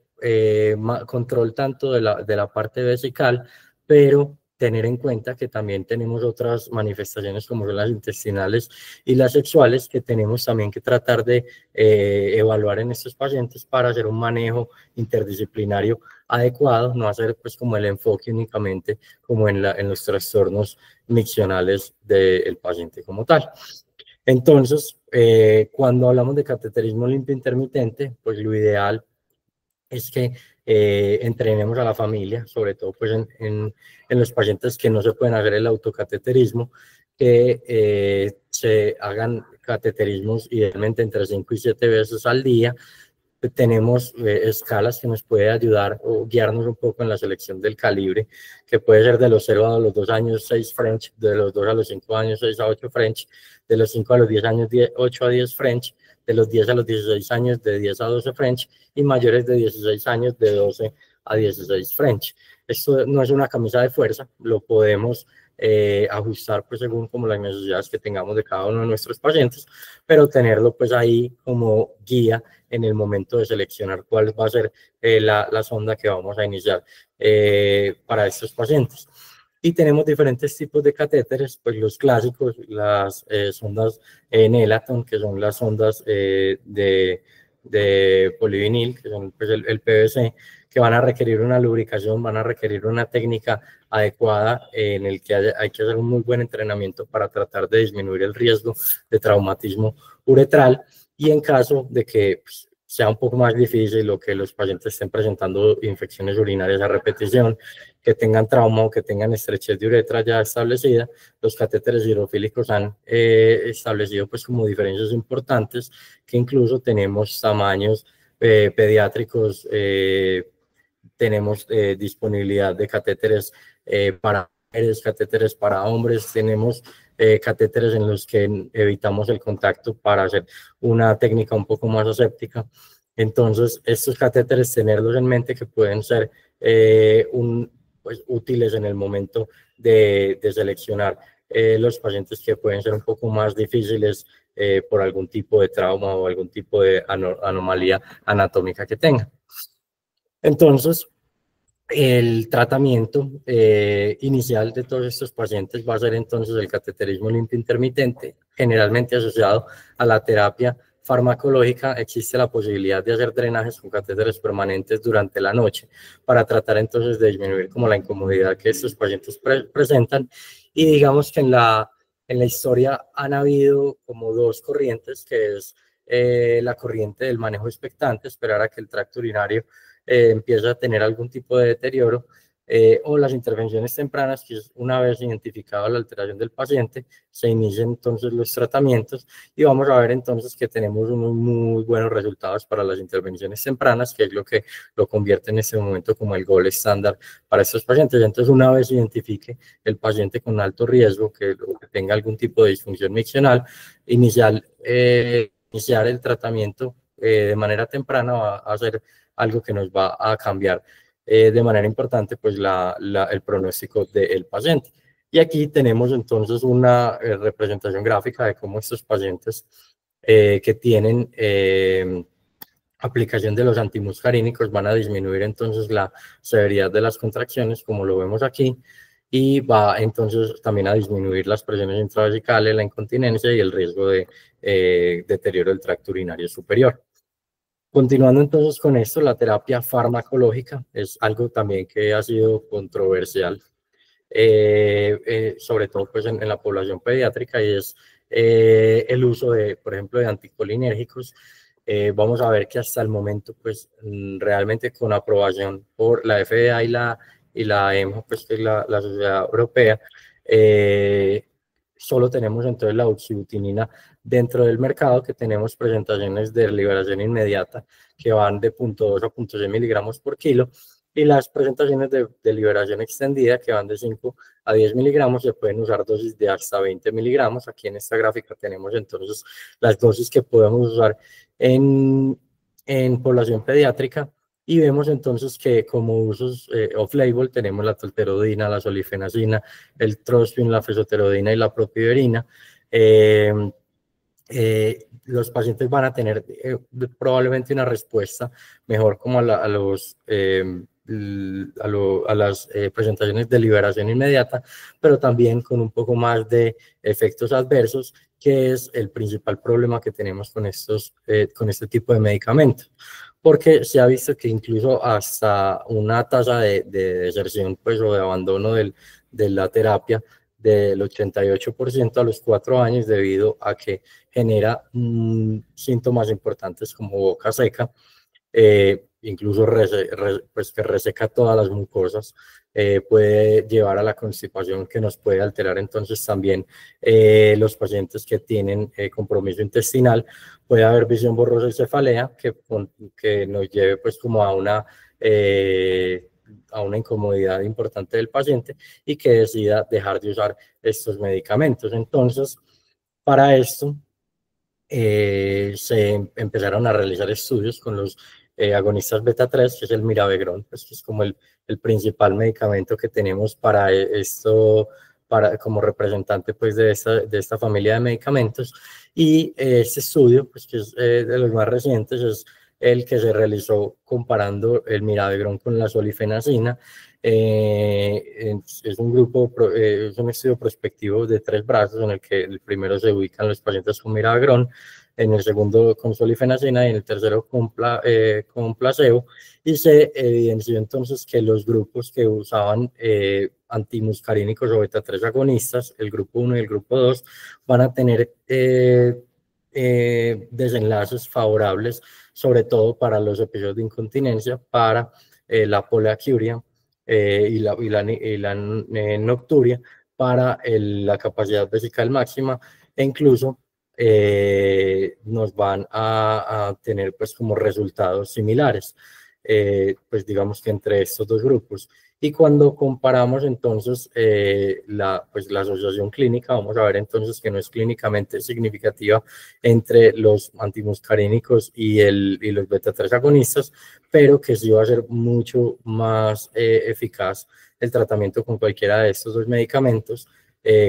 control tanto de la parte vesical, pero tener en cuenta que también tenemos otras manifestaciones como son las intestinales y las sexuales, que tenemos también que tratar de evaluar en estos pacientes para hacer un manejo interdisciplinario adecuado, no hacer pues como el enfoque únicamente como en los trastornos miccionales del paciente como tal. Entonces, cuando hablamos de cateterismo limpio intermitente, pues lo ideal es que entrenemos a la familia, sobre todo pues en los pacientes que no se pueden hacer el autocateterismo, que se hagan cateterismos idealmente entre 5 y 7 veces al día. Tenemos escalas que nos puede ayudar o guiarnos un poco en la selección del calibre, que puede ser de los 0 a los 2 años 6 French, de los 2 a los 5 años 6 a 8 French, de los 5 a los 10 años 8 a 10 French, de los 10 a los 16 años de 10 a 12 French, y mayores de 16 años de 12 a 16 French. Esto no es una camisa de fuerza, lo podemos ajustar pues según como las necesidades que tengamos de cada uno de nuestros pacientes, pero tenerlo pues ahí como guía en el momento de seleccionar cuál va a ser la sonda que vamos a iniciar para estos pacientes. Y tenemos diferentes tipos de catéteres, pues los clásicos, las sondas Nelaton, que son las sondas de polivinil, que son pues, el PVC, que van a requerir una lubricación, van a requerir una técnica adecuada en el que hay que hacer un muy buen entrenamiento para tratar de disminuir el riesgo de traumatismo uretral. Y en caso de que pues, sea un poco más difícil o que los pacientes estén presentando infecciones urinarias a repetición, que tengan trauma o que tengan estrechez de uretra ya establecida, los catéteres hidrofílicos han establecido pues como diferencias importantes, que incluso tenemos tamaños pediátricos, tenemos disponibilidad de catéteres para mujeres, catéteres para hombres, tenemos catéteres en los que evitamos el contacto para hacer una técnica un poco más aséptica. Entonces, estos catéteres, tenerlos en mente que pueden ser pues, útiles en el momento de seleccionar los pacientes que pueden ser un poco más difíciles por algún tipo de trauma o algún tipo de anomalía anatómica que tengan. Entonces, El tratamiento inicial de todos estos pacientes va a ser entonces el cateterismo limpio intermitente, generalmente asociado a la terapia farmacológica. Existe la posibilidad de hacer drenajes con catéteres permanentes durante la noche para tratar entonces de disminuir como la incomodidad que estos pacientes presentan. Y digamos que en la historia han habido como dos corrientes, que es la corriente del manejo expectante, esperar a que el tracto urinario empieza a tener algún tipo de deterioro, o las intervenciones tempranas, que es una vez identificada la alteración del paciente, se inician entonces los tratamientos y vamos a ver entonces que tenemos unos muy buenos resultados para las intervenciones tempranas, que es lo que lo convierte en este momento como el gol estándar para estos pacientes. Entonces, una vez identifique el paciente con alto riesgo, que tenga algún tipo de disfunción miccional, iniciar el tratamiento de manera temprana va a ser algo que nos va a cambiar de manera importante pues el pronóstico del paciente. Y aquí tenemos entonces una representación gráfica de cómo estos pacientes que tienen aplicación de los antimuscarínicos van a disminuir entonces la severidad de las contracciones, como lo vemos aquí, y va entonces también a disminuir las presiones intravesicales, la incontinencia y el riesgo de deterioro del tracto urinario superior. Continuando entonces con esto, la terapia farmacológica es algo también que ha sido controversial, sobre todo pues en la población pediátrica, y es el uso de, por ejemplo, de anticolinérgicos. Vamos a ver que hasta el momento, pues realmente con aprobación por la FDA y la EMA, pues que es la Sociedad Europea, solo tenemos entonces la oxibutinina dentro del mercado, que tenemos presentaciones de liberación inmediata que van de 0.2 a 0.6 miligramos por kilo, y las presentaciones de liberación extendida que van de 5 a 10 miligramos. Se pueden usar dosis de hasta 20 miligramos. Aquí en esta gráfica tenemos entonces las dosis que podemos usar en población pediátrica, y vemos entonces que como usos off-label tenemos la tolterodina, la solifenacina, el trospium, la fesoterodina y la propiderina. Los pacientes van a tener probablemente una respuesta mejor como a las presentaciones de liberación inmediata, pero también con un poco más de efectos adversos, que es el principal problema que tenemos con con este tipo de medicamentos, porque se ha visto que incluso hasta una tasa de deserción pues, o de abandono de la terapia del 88% a los 4 años, debido a que genera síntomas importantes como boca seca, incluso pues que reseca todas las mucosas, puede llevar a la constipación, que nos puede alterar entonces también los pacientes que tienen compromiso intestinal. Puede haber visión borrosa y cefalea que nos lleve pues como a una incomodidad importante del paciente y que decida dejar de usar estos medicamentos. Entonces, para esto, se empezaron a realizar estudios con los agonistas beta 3, que es el miravigrón, pues, que es como el principal medicamento que tenemos para esto, como representante pues, de esta familia de medicamentos. Y este estudio, pues, que es de los más recientes, es el que se realizó comparando el miravigrón con la solifenacina. Es es un estudio prospectivo de 3 brazos, en el que el primero se ubican los pacientes con miravigrón, en el segundo con solifenacina y en el tercero con placebo, y se evidenció entonces que los grupos que usaban antimuscarínicos o beta 3 agonistas, el grupo 1 y el grupo 2, van a tener desenlaces favorables, sobre todo para los episodios de incontinencia, para la poliaquiuria y la nocturia, para la capacidad vesical máxima, e incluso nos van a tener pues como resultados similares, pues digamos que entre estos dos grupos. Y cuando comparamos entonces pues la asociación clínica, vamos a ver entonces que no es clínicamente significativa entre los antimuscarínicos y los beta-3 agonistas, pero que sí va a ser mucho más eficaz el tratamiento con cualquiera de estos dos medicamentos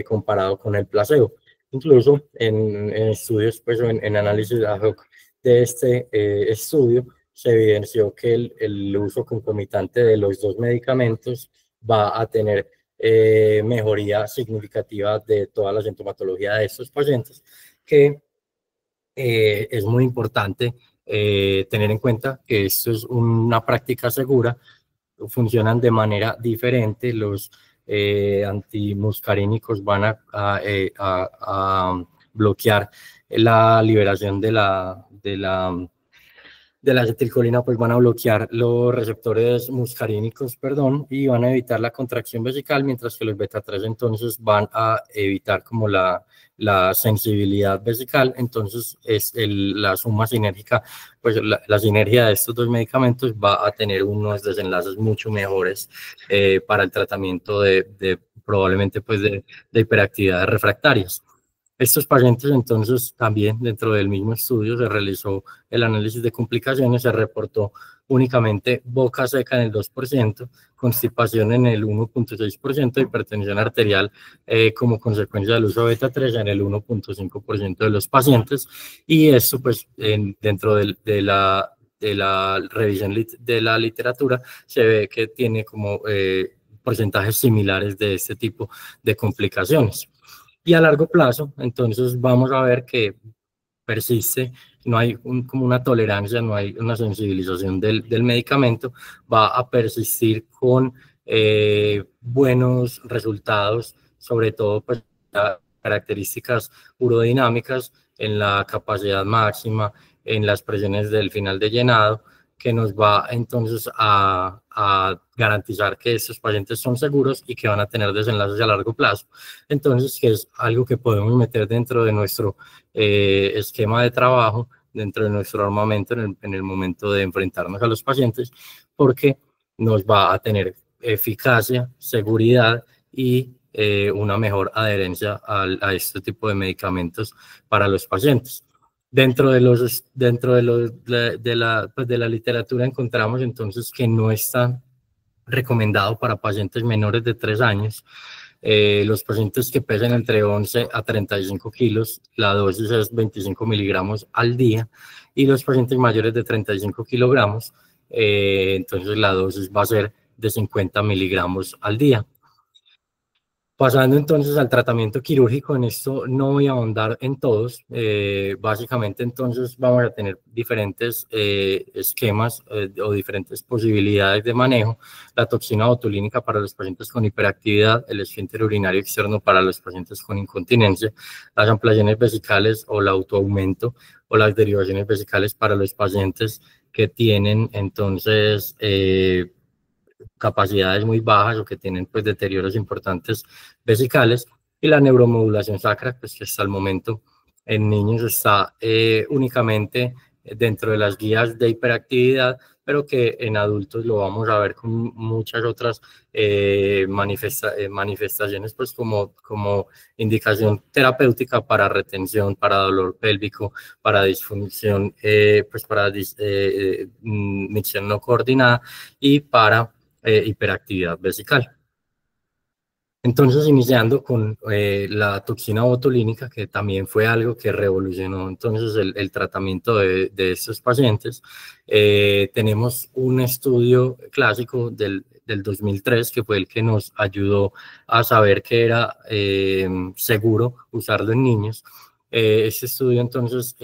comparado con el placebo. Incluso en estudios, pues en análisis ad hoc de este estudio, se evidenció que el uso concomitante de los dos medicamentos va a tener mejoría significativa de toda la sintomatología de estos pacientes, que es muy importante tener en cuenta que esto es una práctica segura. Funcionan de manera diferente. Los antimuscarínicos van a bloquear la liberación de la acetilcolina, pues van a bloquear los receptores muscarínicos, perdón, y van a evitar la contracción vesical, mientras que los beta 3 entonces van a evitar como la sensibilidad vesical. Entonces es la suma sinérgica, pues la sinergia de estos dos medicamentos va a tener unos desenlaces mucho mejores para el tratamiento de probablemente pues de hiperactividades refractarias. Estos pacientes entonces también dentro del mismo estudio se realizó el análisis de complicaciones, se reportó únicamente boca seca en el 2%, constipación en el 1.6%, hipertensión arterial como consecuencia del uso de beta 3 en el 1.5% de los pacientes, y esto pues dentro de la revisión de la literatura se ve que tiene como porcentajes similares de este tipo de complicaciones. Y a largo plazo, entonces vamos a ver que persiste, no hay como una tolerancia, no hay una sensibilización del medicamento, va a persistir con buenos resultados, sobre todo pues características urodinámicas en la capacidad máxima, en las presiones del final de llenado, que nos va entonces a garantizar que estos pacientes son seguros y que van a tener desenlaces a largo plazo. Entonces, que es algo que podemos meter dentro de nuestro esquema de trabajo, dentro de nuestro armamento en el momento de enfrentarnos a los pacientes, porque nos va a tener eficacia, seguridad y una mejor adherencia a este tipo de medicamentos para los pacientes. Dentro de la literatura encontramos entonces que no está recomendado para pacientes menores de 3 años. Los pacientes que pesan entre 11 a 35 kilos, la dosis es 25 miligramos al día, y los pacientes mayores de 35 kilogramos, entonces la dosis va a ser de 50 miligramos al día. Pasando entonces al tratamiento quirúrgico, en esto no voy a ahondar en todos. Básicamente entonces vamos a tener diferentes esquemas o diferentes posibilidades de manejo. La toxina botulínica para los pacientes con hiperactividad, el esfínter urinario externo para los pacientes con incontinencia, las ampliaciones vesicales o el autoaumento o las derivaciones vesicales para los pacientes que tienen entonces capacidades muy bajas o que tienen pues deterioros importantes vesicales, y la neuromodulación sacra, pues que hasta el momento en niños está únicamente dentro de las guías de hiperactividad, pero que en adultos lo vamos a ver con muchas otras manifestaciones, pues como indicación terapéutica para retención, para dolor pélvico, para disfunción, pues para micción no coordinada y para hiperactividad vesical. Entonces, iniciando con la toxina botulínica, que también fue algo que revolucionó entonces el tratamiento de estos pacientes, tenemos un estudio clásico del 2003, que fue el que nos ayudó a saber que era seguro usarlo en niños. Este estudio entonces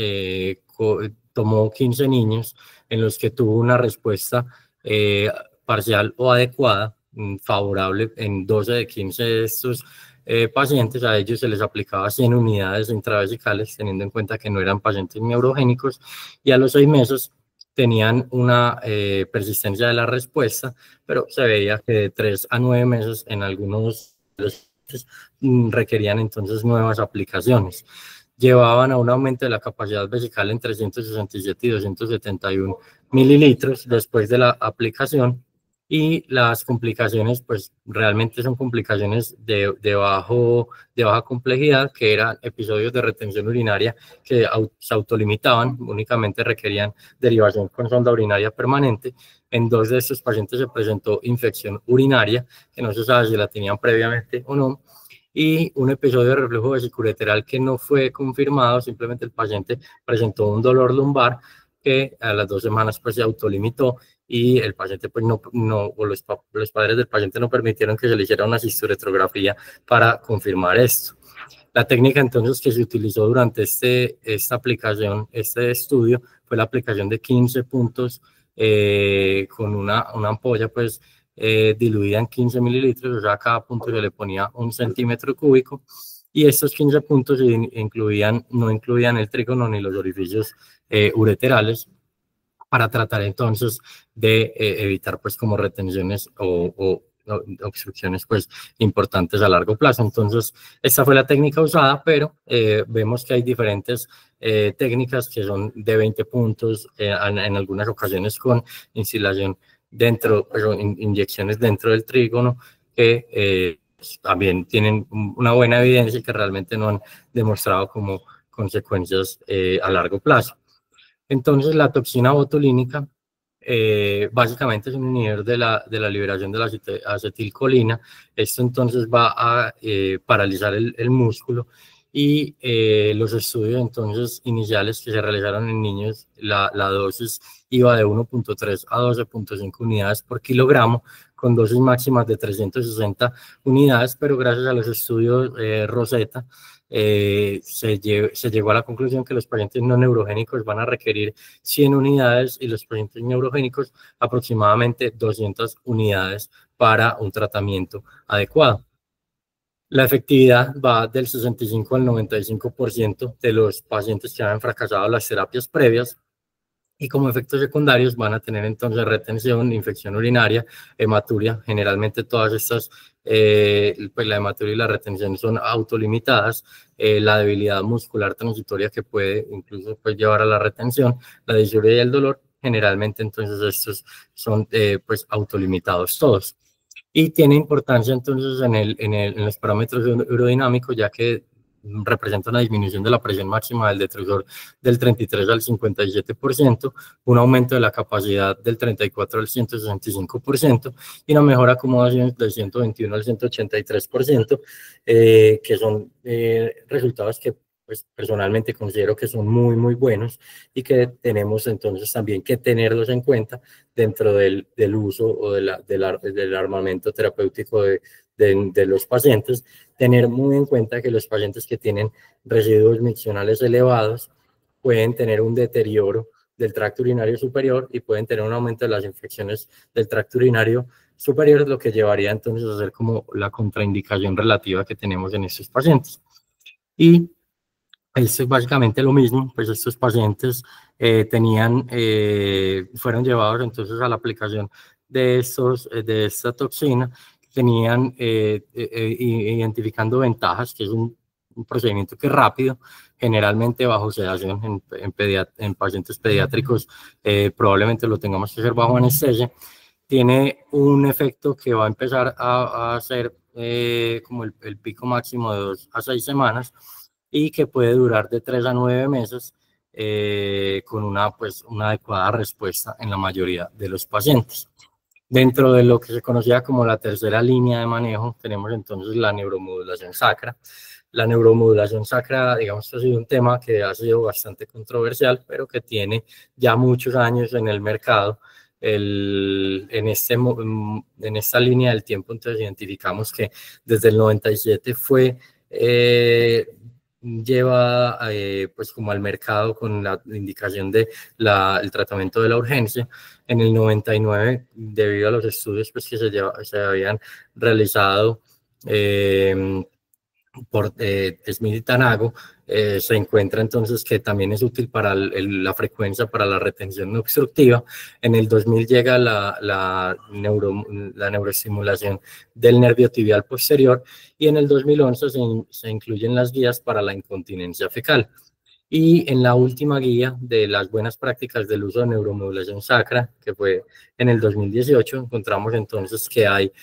tomó 15 niños en los que tuvo una respuesta parcial o adecuada, favorable en 12 de 15 de estos pacientes. A ellos se les aplicaba 100 unidades intravesicales, teniendo en cuenta que no eran pacientes neurogénicos, y a los 6 meses tenían una persistencia de la respuesta, pero se veía que de 3 a 9 meses en algunos requerían entonces nuevas aplicaciones. Llevaban a un aumento de la capacidad vesical en 367 y 271 mililitros después de la aplicación, y las complicaciones pues realmente son complicaciones de baja complejidad, que eran episodios de retención urinaria que se autolimitaban, únicamente requerían derivación con sonda urinaria permanente. En 2 de estos pacientes se presentó infección urinaria, que no se sabe si la tenían previamente o no, y un episodio de reflujo vesiculolateral que no fue confirmado, simplemente el paciente presentó un dolor lumbar que a las 2 semanas pues se autolimitó y el paciente pues o los padres del paciente no permitieron que se le hiciera una cistoretrografía para confirmar esto. La técnica entonces que se utilizó durante esta aplicación, este estudio, fue la aplicación de 15 puntos con una ampolla pues diluida en 15 mililitros, o sea, a cada punto se le ponía 1 centímetro cúbico, y estos 15 puntos no incluían el trígono ni los orificios ureterales, para tratar entonces de evitar pues como retenciones o obstrucciones pues importantes a largo plazo. Entonces esta fue la técnica usada, pero vemos que hay diferentes técnicas que son de 20 puntos, en algunas ocasiones con instilación dentro, pero inyecciones dentro del trígono, que también tienen una buena evidencia y que realmente no han demostrado como consecuencias a largo plazo. Entonces, la toxina botulínica básicamente es un inhibidor de la liberación de la acetilcolina. Esto entonces va a paralizar el músculo, y los estudios entonces iniciales que se realizaron en niños, la dosis iba de 1.3 a 12.5 unidades por kilogramo, con dosis máximas de 360 unidades, pero gracias a los estudios Rosetta, se llegó a la conclusión que los pacientes no neurogénicos van a requerir 100 unidades y los pacientes neurogénicos aproximadamente 200 unidades para un tratamiento adecuado. La efectividad va del 65 al 95% de los pacientes que han fracasado las terapias previas, y como efectos secundarios van a tener entonces retención, infección urinaria, hematuria. Generalmente todas estas, pues la hematuria y la retención son autolimitadas, la debilidad muscular transitoria que puede incluso pues, llevar a la retención, la disuria y el dolor. Generalmente entonces estos son pues autolimitados todos. Y tiene importancia entonces en los parámetros aerodinámicos, ya que representa una disminución de la presión máxima del detrusor del 33 al 57%, un aumento de la capacidad del 34 al 165%, y una mejor acomodación del 121 al 183%, que son resultados que pues personalmente considero que son muy, muy buenos, y que tenemos entonces también que tenerlos en cuenta dentro del uso o del armamento terapéutico de los pacientes. Tener muy en cuenta que los pacientes que tienen residuos miccionales elevados pueden tener un deterioro del tracto urinario superior y pueden tener un aumento de las infecciones del tracto urinario superior, lo que llevaría entonces a ser como la contraindicación relativa que tenemos en estos pacientes. Y esto es básicamente lo mismo, pues estos pacientes fueron llevados entonces a la aplicación de esta toxina, tenían identificando ventajas, que es un procedimiento que es rápido, generalmente bajo sedación en pacientes pediátricos, probablemente lo tengamos que hacer bajo anestesia. Tiene un efecto que va a empezar a hacer como el pico máximo de 2 a 6 semanas, y que puede durar de 3 a 9 meses, con una adecuada respuesta en la mayoría de los pacientes. Dentro de lo que se conocía como la tercera línea de manejo, tenemos entonces la neuromodulación sacra. La neuromodulación sacra, digamos que ha sido un tema que ha sido bastante controversial, pero que tiene ya muchos años en el mercado. En esta línea del tiempo, entonces identificamos que desde el 97 fue lleva pues como al mercado con la indicación de el tratamiento de la urgencia. En el 99, debido a los estudios pues que se habían realizado por Smith y Tanago, se encuentra entonces que también es útil para la frecuencia para la retención no obstructiva. En el 2000 llega la neuroestimulación del nervio tibial posterior, y en el 2011 se incluyen las guías para la incontinencia fecal. Y en la última guía de las buenas prácticas del uso de neuromodulación sacra, que fue en el 2018, encontramos entonces que hay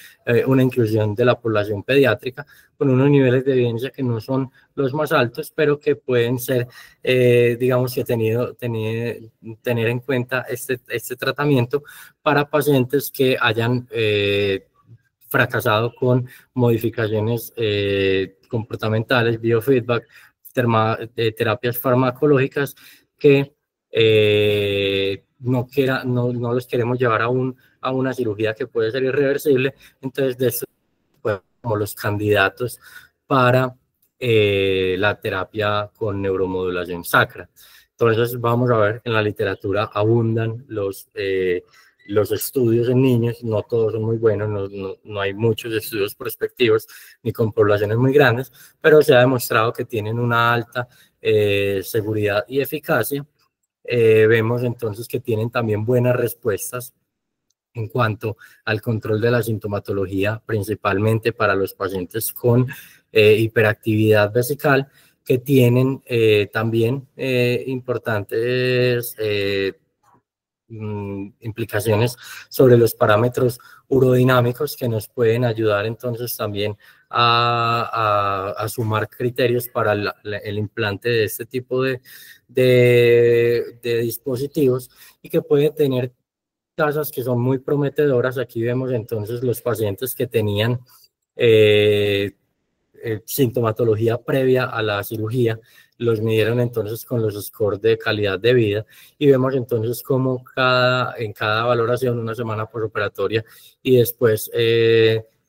una inclusión de la población pediátrica con unos niveles de evidencia que no son los más altos, pero que pueden ser, digamos que tener en cuenta este tratamiento para pacientes que hayan fracasado con modificaciones comportamentales, biofeedback, terapias farmacológicas, que no los queremos llevar a una cirugía que puede ser irreversible. Entonces, de estos como los candidatos para la terapia con neuromodulación sacra. Entonces, vamos a ver, en la literatura abundan los estudios en niños, no todos son muy buenos, no hay muchos estudios prospectivos ni con poblaciones muy grandes, pero se ha demostrado que tienen una alta seguridad y eficacia. Vemos entonces que tienen también buenas respuestas en cuanto al control de la sintomatología, principalmente para los pacientes con hiperactividad vesical, que tienen también importantes implicaciones sobre los parámetros urodinámicos que nos pueden ayudar entonces también a sumar criterios para el implante de este tipo de dispositivos, y que pueden tener tasas que son muy prometedoras. Aquí vemos entonces los pacientes que tenían sintomatología previa a la cirugía, los midieron entonces con los scores de calidad de vida, y vemos entonces cómo en cada valoración, una semana postoperatoria y después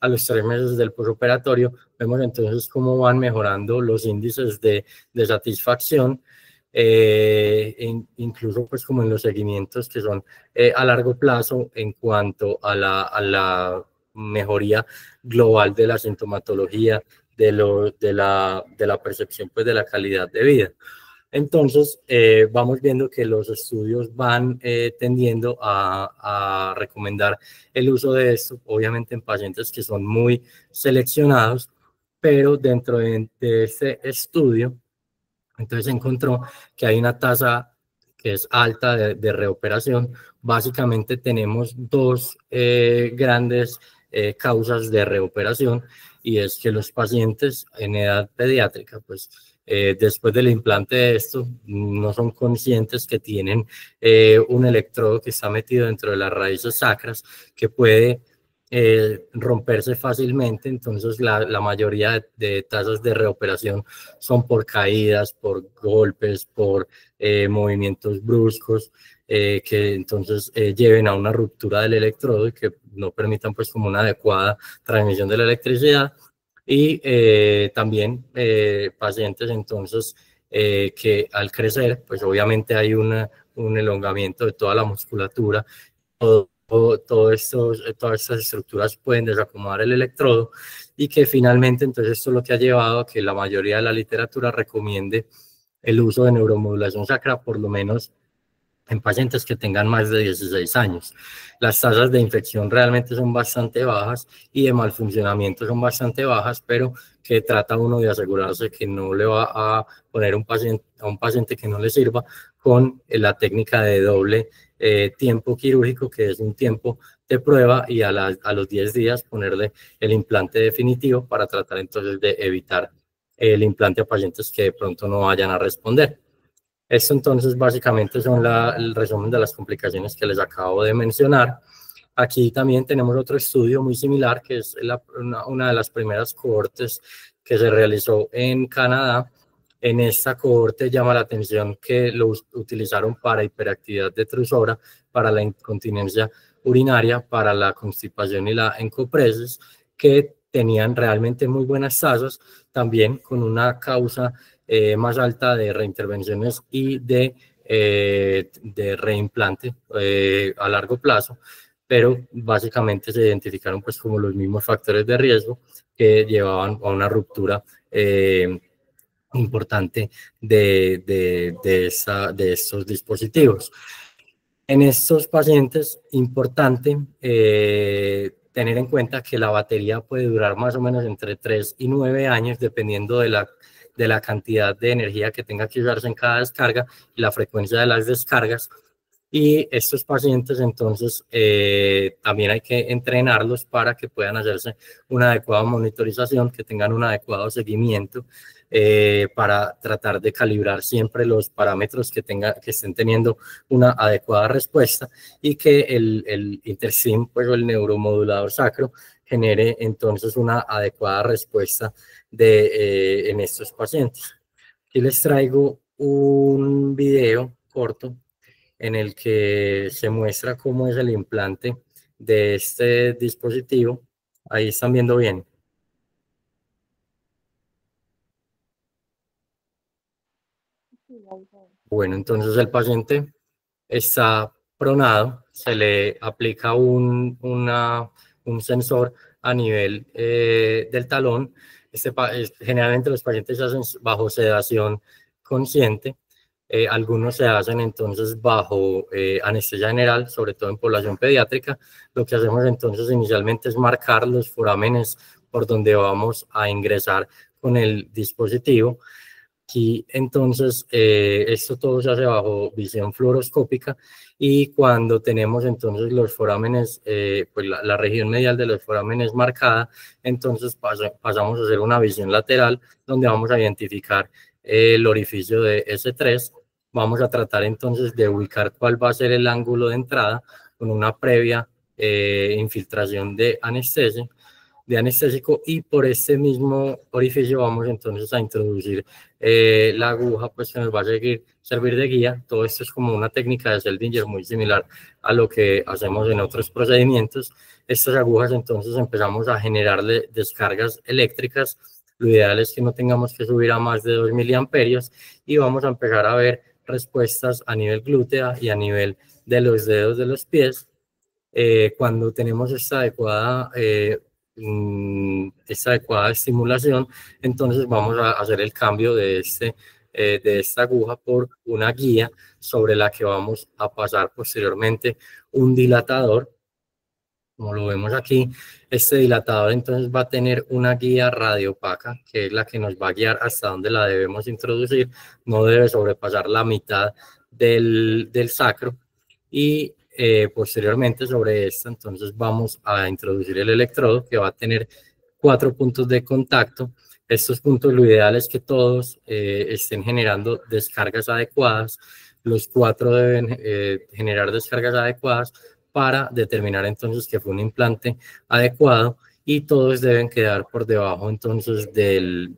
a los 3 meses del postoperatorio, vemos entonces cómo van mejorando los índices de satisfacción, incluso pues como en los seguimientos que son a largo plazo en cuanto a la mejoría global de la sintomatología, de la percepción pues de la calidad de vida. Entonces, vamos viendo que los estudios van tendiendo a recomendar el uso de esto, obviamente en pacientes que son muy seleccionados, pero dentro de este estudio, entonces se encontró que hay una tasa que es alta de reoperación. Básicamente tenemos dos grandes causas de reoperación, y es que los pacientes en edad pediátrica, pues después del implante de esto, no son conscientes que tienen un electrodo que está metido dentro de las raíces sacras, que puede romperse fácilmente. Entonces la mayoría de tasas de reoperación son por caídas, por golpes, por movimientos bruscos, que entonces lleven a una ruptura del electrodo y que no permitan pues como una adecuada transmisión de la electricidad. Y también pacientes entonces que al crecer pues obviamente hay un elongamiento de toda la musculatura, todas estas estructuras pueden desacomodar el electrodo, y que finalmente entonces esto es lo que ha llevado a que la mayoría de la literatura recomiende el uso de neuromodulación sacra por lo menos en pacientes que tengan más de 16 años. Las tasas de infección realmente son bastante bajas y de malfuncionamiento son bastante bajas, pero que trata uno de asegurarse que no le va a poner a un paciente que no le sirva con la técnica de doble tiempo quirúrgico, que es un tiempo de prueba, y a los 10 días ponerle el implante definitivo para tratar entonces de evitar el implante a pacientes que de pronto no vayan a responder. Esto entonces básicamente son el resumen de las complicaciones que les acabo de mencionar. Aquí también tenemos otro estudio muy similar, que es una de las primeras cohortes que se realizó en Canadá. En esta cohorte llama la atención que lo utilizaron para hiperactividad detrusora, para la incontinencia urinaria, para la constipación y la encopresis, que tenían realmente muy buenas tasas, también con una causa más alta de reintervenciones y de reimplante a largo plazo, pero básicamente se identificaron pues como los mismos factores de riesgo que llevaban a una ruptura importante de estos dispositivos. En estos pacientes, importante tener en cuenta que la batería puede durar más o menos entre 3 y 9 años, dependiendo de la cantidad de energía que tenga que usarse en cada descarga y la frecuencia de las descargas. Y estos pacientes entonces también hay que entrenarlos para que puedan hacerse una adecuada monitorización, que tengan un adecuado seguimiento para tratar de calibrar siempre los parámetros que estén teniendo una adecuada respuesta, y que el InterStim, pues, o el neuromodulador sacro, genere entonces una adecuada respuesta en estos pacientes. Aquí les traigo un video corto en el que se muestra cómo es el implante de este dispositivo. Ahí están viendo bien. Bueno, entonces el paciente está pronado, se le aplica un sensor a nivel del talón. Generalmente los pacientes se hacen bajo sedación consciente. Algunos se hacen entonces bajo anestesia general, sobre todo en población pediátrica. Lo que hacemos entonces inicialmente es marcar los forámenes por donde vamos a ingresar con el dispositivo. Aquí entonces esto todo se hace bajo visión fluoroscópica, y cuando tenemos entonces los forámenes, pues la región medial de los forámenes marcada, entonces pasamos a hacer una visión lateral donde vamos a identificar el orificio de S3. Vamos a tratar entonces de ubicar cuál va a ser el ángulo de entrada con una previa infiltración de anestésico, y por este mismo orificio vamos entonces a introducir la aguja, pues que nos va a servir de guía. Todo esto es como una técnica de Seldinger muy similar a lo que hacemos en otros procedimientos. Estas agujas entonces empezamos a generarle descargas eléctricas. Lo ideal es que no tengamos que subir a más de 2 miliamperios, y vamos a empezar a ver respuestas a nivel glútea y a nivel de los dedos de los pies. Cuando tenemos esta adecuada estimulación, entonces vamos a hacer el cambio de esta aguja por una guía sobre la que vamos a pasar posteriormente un dilatador. Como lo vemos aquí, este dilatador entonces va a tener una guía radiopaca, que es la que nos va a guiar hasta donde la debemos introducir. No debe sobrepasar la mitad del sacro, y posteriormente sobre esta entonces vamos a introducir el electrodo, que va a tener 4 puntos de contacto. Estos puntos, lo ideal es que todos estén generando descargas adecuadas. Los 4 deben generar descargas adecuadas para determinar entonces que fue un implante adecuado, y todos deben quedar por debajo entonces del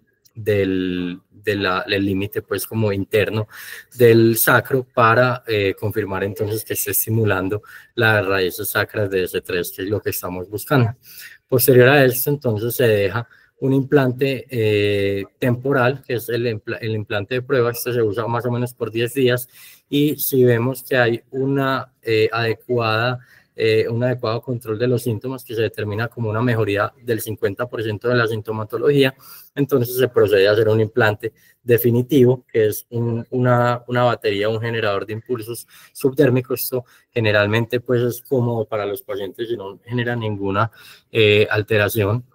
límite pues como interno del sacro, para confirmar entonces que esté estimulando las raíces sacras de S3, que es lo que estamos buscando. Posterior a esto entonces se deja un implante temporal, que es el implante de prueba. Este se usa más o menos por 10 días, y si vemos que hay un adecuado control de los síntomas, que se determina como una mejoría del 50% de la sintomatología, entonces se procede a hacer un implante definitivo, que es una batería, un generador de impulsos subdérmicos. Esto generalmente pues es cómodo para los pacientes y no genera ninguna alteración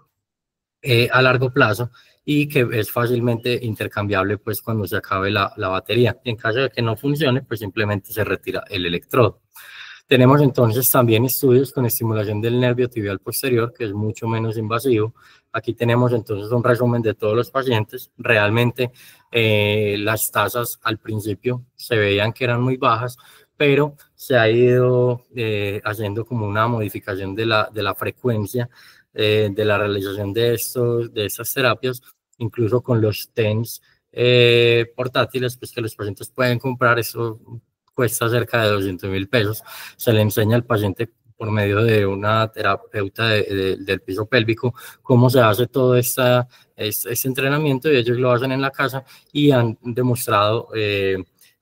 a largo plazo, y que es fácilmente intercambiable pues cuando se acabe la batería. En caso de que no funcione, pues simplemente se retira el electrodo. Tenemos entonces también estudios con estimulación del nervio tibial posterior, que es mucho menos invasivo. Aquí tenemos entonces un resumen de todos los pacientes. Realmente las tasas al principio se veían que eran muy bajas, pero se ha ido haciendo como una modificación de la frecuencia de la realización de estas terapias, incluso con los TENS portátiles, pues que los pacientes pueden comprar. Eso cuesta cerca de 200.000 pesos. Se le enseña al paciente por medio de una terapeuta del piso pélvico cómo se hace todo este entrenamiento, y ellos lo hacen en la casa y han demostrado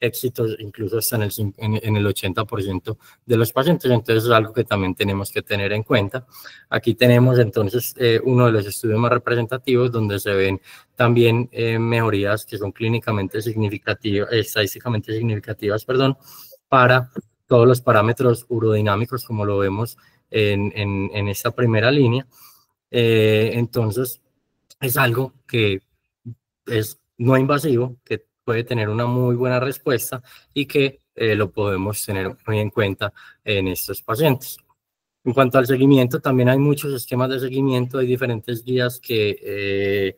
éxitos incluso hasta en el 80% de los pacientes. Entonces es algo que también tenemos que tener en cuenta. Aquí tenemos entonces uno de los estudios más representativos, donde se ven también mejorías que son clínicamente significativas, estadísticamente significativas, perdón, para todos los parámetros urodinámicos, como lo vemos en esta primera línea. Entonces es algo que es no invasivo, que puede tener una muy buena respuesta, y que lo podemos tener muy en cuenta en estos pacientes. En cuanto al seguimiento, también hay muchos esquemas de seguimiento. Hay diferentes guías que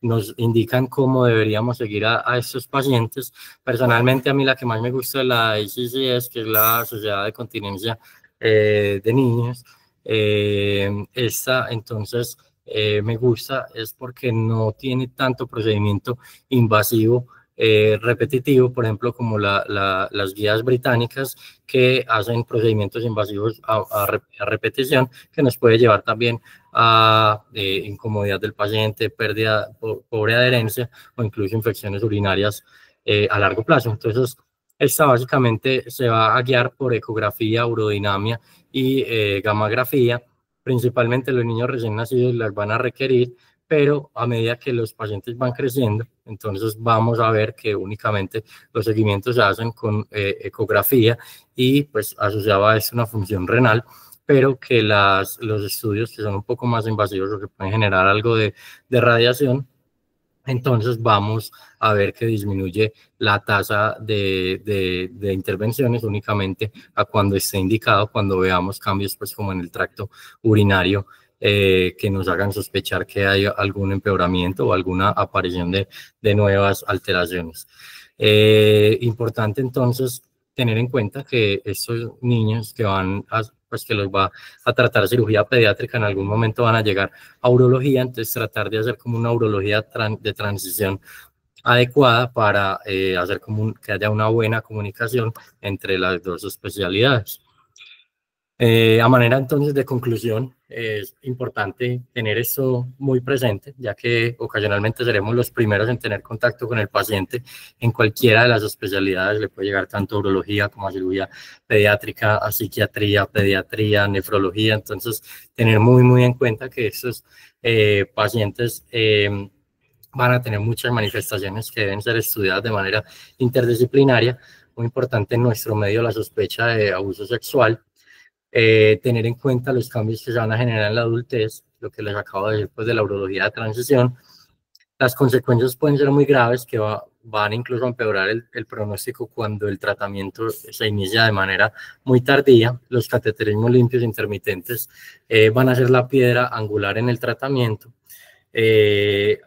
nos indican cómo deberíamos seguir a estos pacientes. Personalmente, a mí la que más me gusta es la ACCS, que es la Sociedad de Continencia de Niños. Esta, entonces, me gusta, es porque no tiene tanto procedimiento invasivo repetitivo, por ejemplo, como las guías británicas que hacen procedimientos invasivos a repetición, que nos puede llevar también a incomodidad del paciente, pérdida, pobre adherencia o incluso infecciones urinarias a largo plazo. Entonces, esta básicamente se va a guiar por ecografía, urodinamia y gammagrafía. Principalmente los niños recién nacidos las van a requerir, pero a medida que los pacientes van creciendo, entonces vamos a ver que únicamente los seguimientos se hacen con ecografía y pues asociado a esto una función renal, pero que los estudios que son un poco más invasivos o que pueden generar algo de radiación, entonces vamos a ver que disminuye la tasa de intervenciones únicamente a cuando esté indicado, cuando veamos cambios pues como en el tracto urinario que nos hagan sospechar que hay algún empeoramiento o alguna aparición de nuevas alteraciones. Importante entonces tener en cuenta que estos niños que van pues que los va a tratar cirugía pediátrica en algún momento van a llegar a urología, entonces tratar de hacer como una urología de transición adecuada para hacer que haya una buena comunicación entre las dos especialidades. A manera entonces de conclusión, es importante tener esto muy presente, ya que ocasionalmente seremos los primeros en tener contacto con el paciente en cualquiera de las especialidades. Le puede llegar tanto a urología como a cirugía pediátrica, a psiquiatría, pediatría, nefrología. Entonces, tener muy en cuenta que estos pacientes van a tener muchas manifestaciones que deben ser estudiadas de manera interdisciplinaria. Muy importante en nuestro medio la sospecha de abuso sexual. Tener en cuenta los cambios que se van a generar en la adultez, lo que les acabo de decir pues, de la urología de transición. Las consecuencias pueden ser muy graves, que van incluso a empeorar el pronóstico cuando el tratamiento se inicia de manera muy tardía. Los cateterismos limpios intermitentes van a ser la piedra angular en el tratamiento.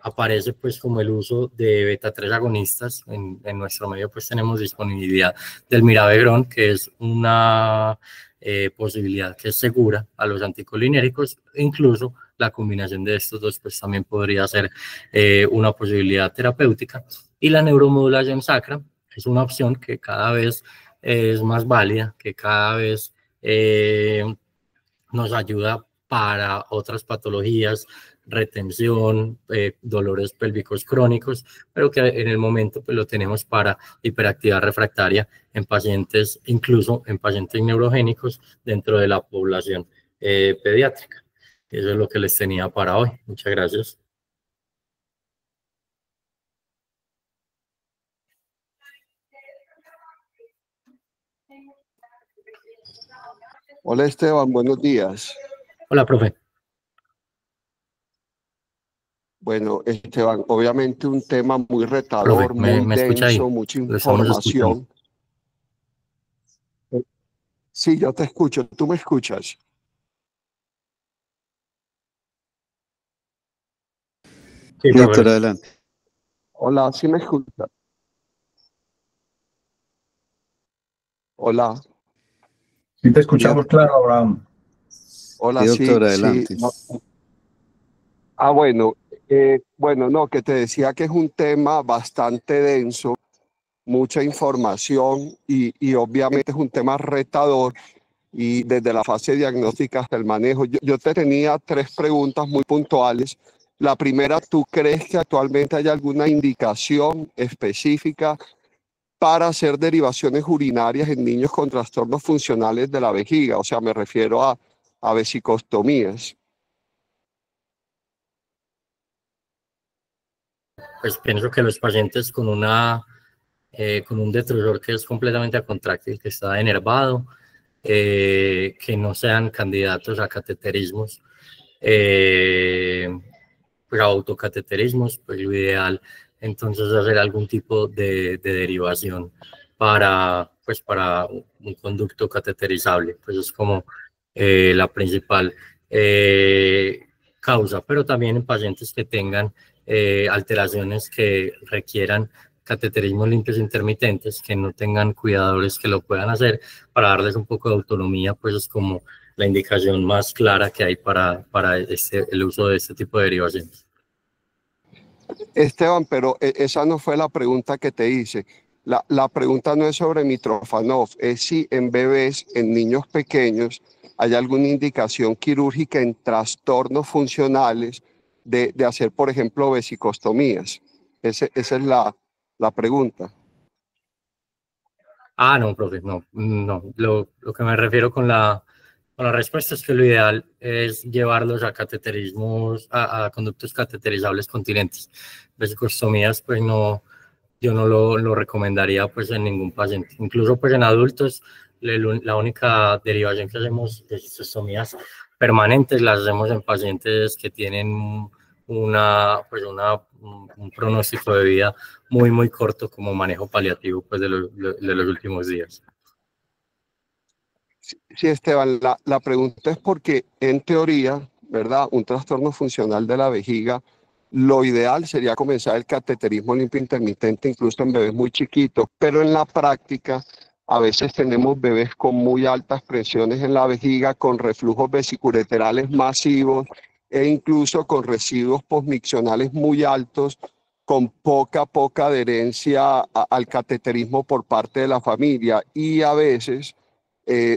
Aparece pues como el uso de beta 3 agonistas. En nuestro medio pues tenemos disponibilidad del miravigrón, que es una posibilidad que es segura a los anticolinérgicos. Incluso la combinación de estos dos pues también podría ser una posibilidad terapéutica. Y la neuromodulación sacra es una opción que cada vez es más válida, que cada vez nos ayuda para otras patologías, retención, dolores pélvicos crónicos, pero que en el momento pues, lo tenemos para hiperactividad refractaria en pacientes, incluso en pacientes neurogénicos dentro de la población pediátrica. Eso es lo que les tenía para hoy. Muchas gracias. Hola Esteban, buenos días. Hola, profe. Bueno, Esteban, obviamente un tema muy retador, Profe, muy ¿me escucha ahí? denso, mucha Lo estamos escuchando. información. Sí, yo te escucho. ¿Tú me escuchas? Sí, doctor, adelante. Hola, ¿sí me escuchas? Hola. Sí, te escuchamos claro, Abraham. Hola, sí, doctor, adelante. Bueno, no, que te decía que es un tema bastante denso, mucha información y obviamente es un tema retador y desde la fase diagnóstica hasta el manejo. Yo te tenía 3 preguntas muy puntuales. La primera, ¿tú crees que actualmente hay alguna indicación específica para hacer derivaciones urinarias en niños con trastornos funcionales de la vejiga? O sea, me refiero a vesicostomías. Pues pienso que los pacientes con un detrusor que es completamente acontráctil, que está enervado, que no sean candidatos a cateterismos, pues a autocateterismos, pues lo ideal entonces hacer algún tipo de derivación para un conducto cateterizable, pues es como la principal causa, pero también en pacientes que tengan alteraciones que requieran cateterismos limpios intermitentes, que no tengan cuidadores que lo puedan hacer, para darles un poco de autonomía, pues es como la indicación más clara que hay para el uso de este tipo de derivaciones. Esteban, pero esa no fue la pregunta que te hice. La pregunta no es sobre Mitrofanov, es si en bebés, en niños pequeños, hay alguna indicación quirúrgica en trastornos funcionales de hacer, por ejemplo, vesicostomías. Esa es la pregunta. Ah, no, profe, no, no. Lo que me refiero con la respuesta es que lo ideal es llevarlos a cateterismos, a conductos cateterizables continentes. Vesicostomías, pues no, yo no lo recomendaría pues en ningún paciente. Incluso pues en adultos, la única derivación que hacemos de cistostomías permanentes las hacemos en pacientes que tienen un pronóstico de vida muy, muy corto como manejo paliativo pues, de los últimos días. Sí, Esteban, la pregunta es porque en teoría, ¿verdad? Un trastorno funcional de la vejiga, lo ideal sería comenzar el cateterismo limpio intermitente incluso en bebés muy chiquitos, pero en la práctica a veces tenemos bebés con muy altas presiones en la vejiga, con reflujos vesicureterales masivos e incluso con residuos posmiccionales muy altos, con poca adherencia al cateterismo por parte de la familia y a veces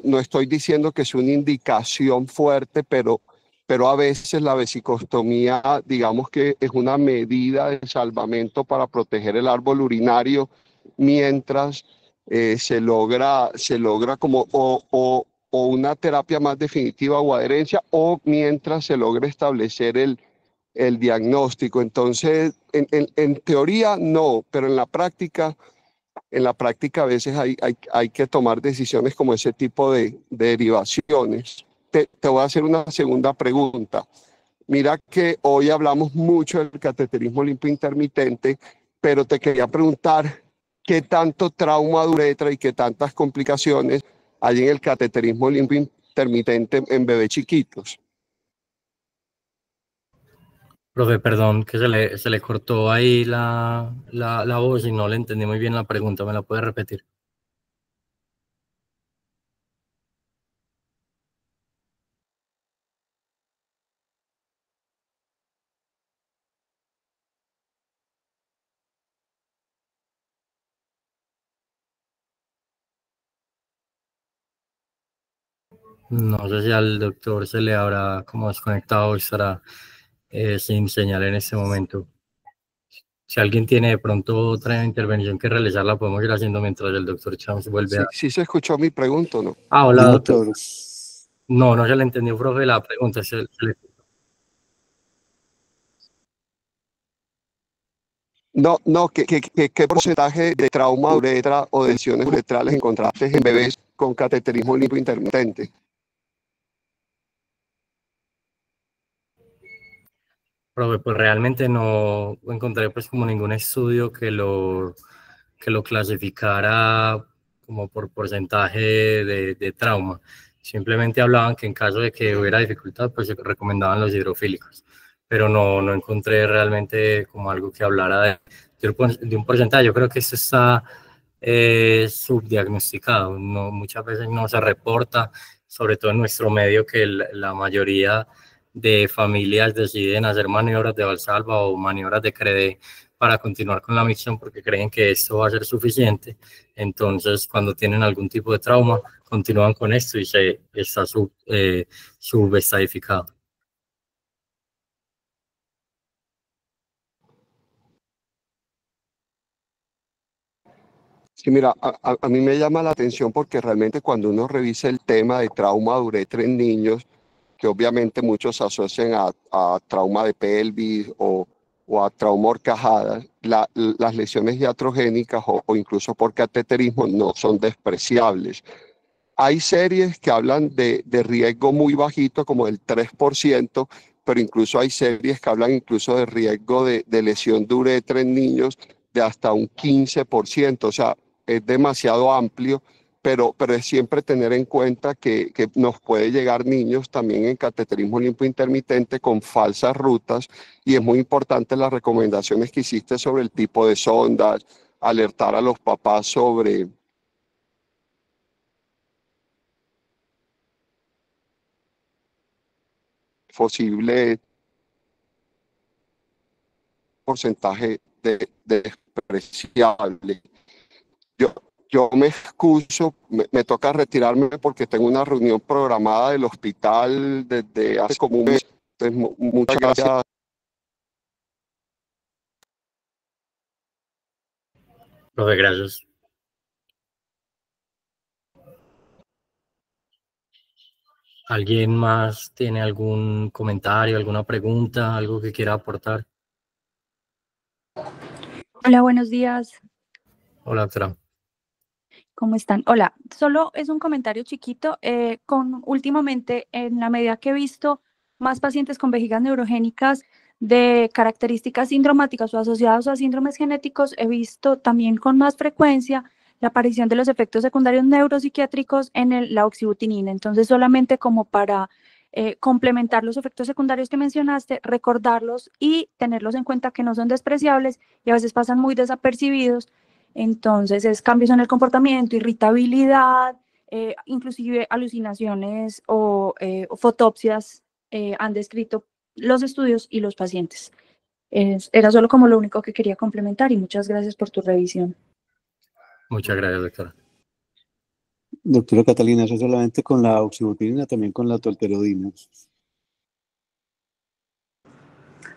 no estoy diciendo que es una indicación fuerte, pero a veces la vesicostomía, digamos que es una medida de salvamento para proteger el árbol urinario mientras se logra como o una terapia más definitiva o adherencia o mientras se logra establecer el diagnóstico. Entonces, en teoría no, pero en la práctica a veces hay que tomar decisiones como ese tipo de derivaciones. Te voy a hacer una segunda pregunta. Mira que hoy hablamos mucho del cateterismo limpio intermitente, pero te quería preguntar qué tanto trauma de uretra y qué tantas complicaciones hay en el cateterismo limpio intermitente en bebés chiquitos. Profe, perdón que se le cortó ahí la voz y no le entendí muy bien la pregunta. ¿Me la puede repetir? No sé si al doctor se le habrá como desconectado o estará sin señal en este momento. Si alguien tiene de pronto otra intervención que realizar, la podemos ir haciendo mientras el doctor Chams vuelve a... Sí se escuchó mi pregunta, ¿no? Ah, hola, No, doctor. doctor. No, no se le entendió, profe, la pregunta. No, ¿qué porcentaje de trauma de uretra o de lesiones uretrales encontraste en bebés con cateterismo limpio intermitente? Profe, pues realmente no encontré pues como ningún estudio que lo clasificara como por porcentaje de trauma. Simplemente hablaban que en caso de que hubiera dificultad, pues se recomendaban los hidrofílicos, pero no encontré realmente como algo que hablara de un porcentaje. Yo creo que esto está subdiagnosticado, no, muchas veces no se reporta, sobre todo en nuestro medio, que la mayoría de familias deciden hacer maniobras de Valsalva o maniobras de CREDE para continuar con la micción porque creen que esto va a ser suficiente. Entonces, cuando tienen algún tipo de trauma, continúan con esto y se está subestadificado. Sí, mira, a mí me llama la atención porque realmente cuando uno revisa el tema de trauma de uretra en niños, que obviamente muchos asocian a trauma de pelvis o a trauma horcajada, las lesiones iatrogénicas o incluso por cateterismo no son despreciables. Hay series que hablan de riesgo muy bajito, como del 3%, pero incluso hay series que hablan incluso de riesgo de lesión de uretra en niños de hasta un 15%. O sea, es demasiado amplio, pero es siempre tener en cuenta que nos puede llegar niños también en cateterismo limpio intermitente con falsas rutas y es muy importante las recomendaciones que hiciste sobre el tipo de sondas, alertar a los papás sobre posibles porcentaje despreciable. Yo me excuso, me toca retirarme porque tengo una reunión programada del hospital desde hace como un mes. Entonces, muchas gracias. Profe, gracias. ¿Alguien más tiene algún comentario, alguna pregunta, algo que quiera aportar? Hola, buenos días. Hola, doctora. ¿Cómo están? Hola, solo es un comentario chiquito. Últimamente, en la medida que he visto más pacientes con vejigas neurogénicas de características sindromáticas o asociados a síndromes genéticos, he visto también con más frecuencia la aparición de los efectos secundarios neuropsiquiátricos en la oxibutinina. Entonces, solamente como para complementar los efectos secundarios que mencionaste, recordarlos y tenerlos en cuenta que no son despreciables y a veces pasan muy desapercibidos. Entonces, es cambios en el comportamiento, irritabilidad, inclusive alucinaciones o fotopsias han descrito los estudios y los pacientes. Era solo como lo único que quería complementar y muchas gracias por tu revisión. Muchas gracias, doctora. Doctora Catalina, ¿eso solamente con la oxibutinina, también con la tolterodina?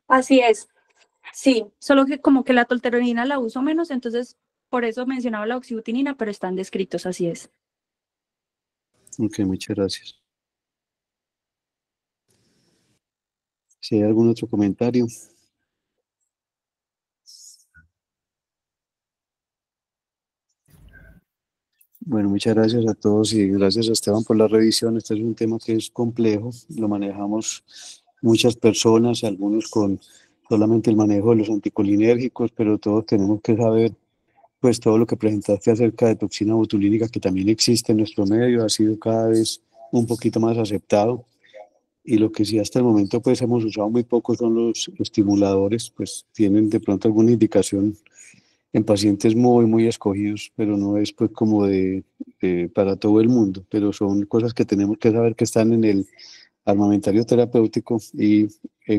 Así es, sí, solo que como que la tolterodina la uso menos, entonces por eso mencionaba la oxibutinina, pero están descritos, así es. Ok, muchas gracias. Si hay algún otro comentario. Bueno, muchas gracias a todos y gracias a Esteban por la revisión. Este es un tema que es complejo, lo manejamos muchas personas, algunos con solamente el manejo de los anticolinérgicos, pero todos tenemos que saber, pues todo lo que presentaste acerca de toxina botulínica que también existe en nuestro medio, ha sido cada vez un poquito más aceptado. Y lo que sí hasta el momento pues hemos usado muy poco son los estimuladores, pues tienen de pronto alguna indicación en pacientes muy escogidos, pero no es pues como para todo el mundo, pero son cosas que tenemos que saber que están en el armamentario terapéutico y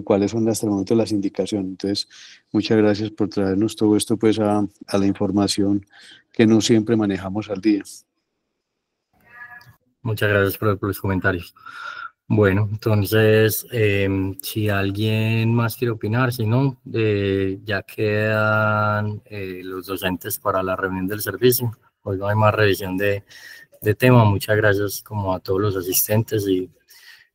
cuáles son hasta el momento las indicaciones. Entonces, muchas gracias por traernos todo esto pues a la información que no siempre manejamos al día. Muchas gracias por los comentarios. Bueno, entonces, si alguien más quiere opinar, si no, ya quedan los docentes para la reunión del servicio. Hoy no hay más revisión de tema. Muchas gracias como a todos los asistentes y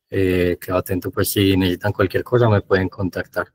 quedo atento, pues si necesitan cualquier cosa me pueden contactar.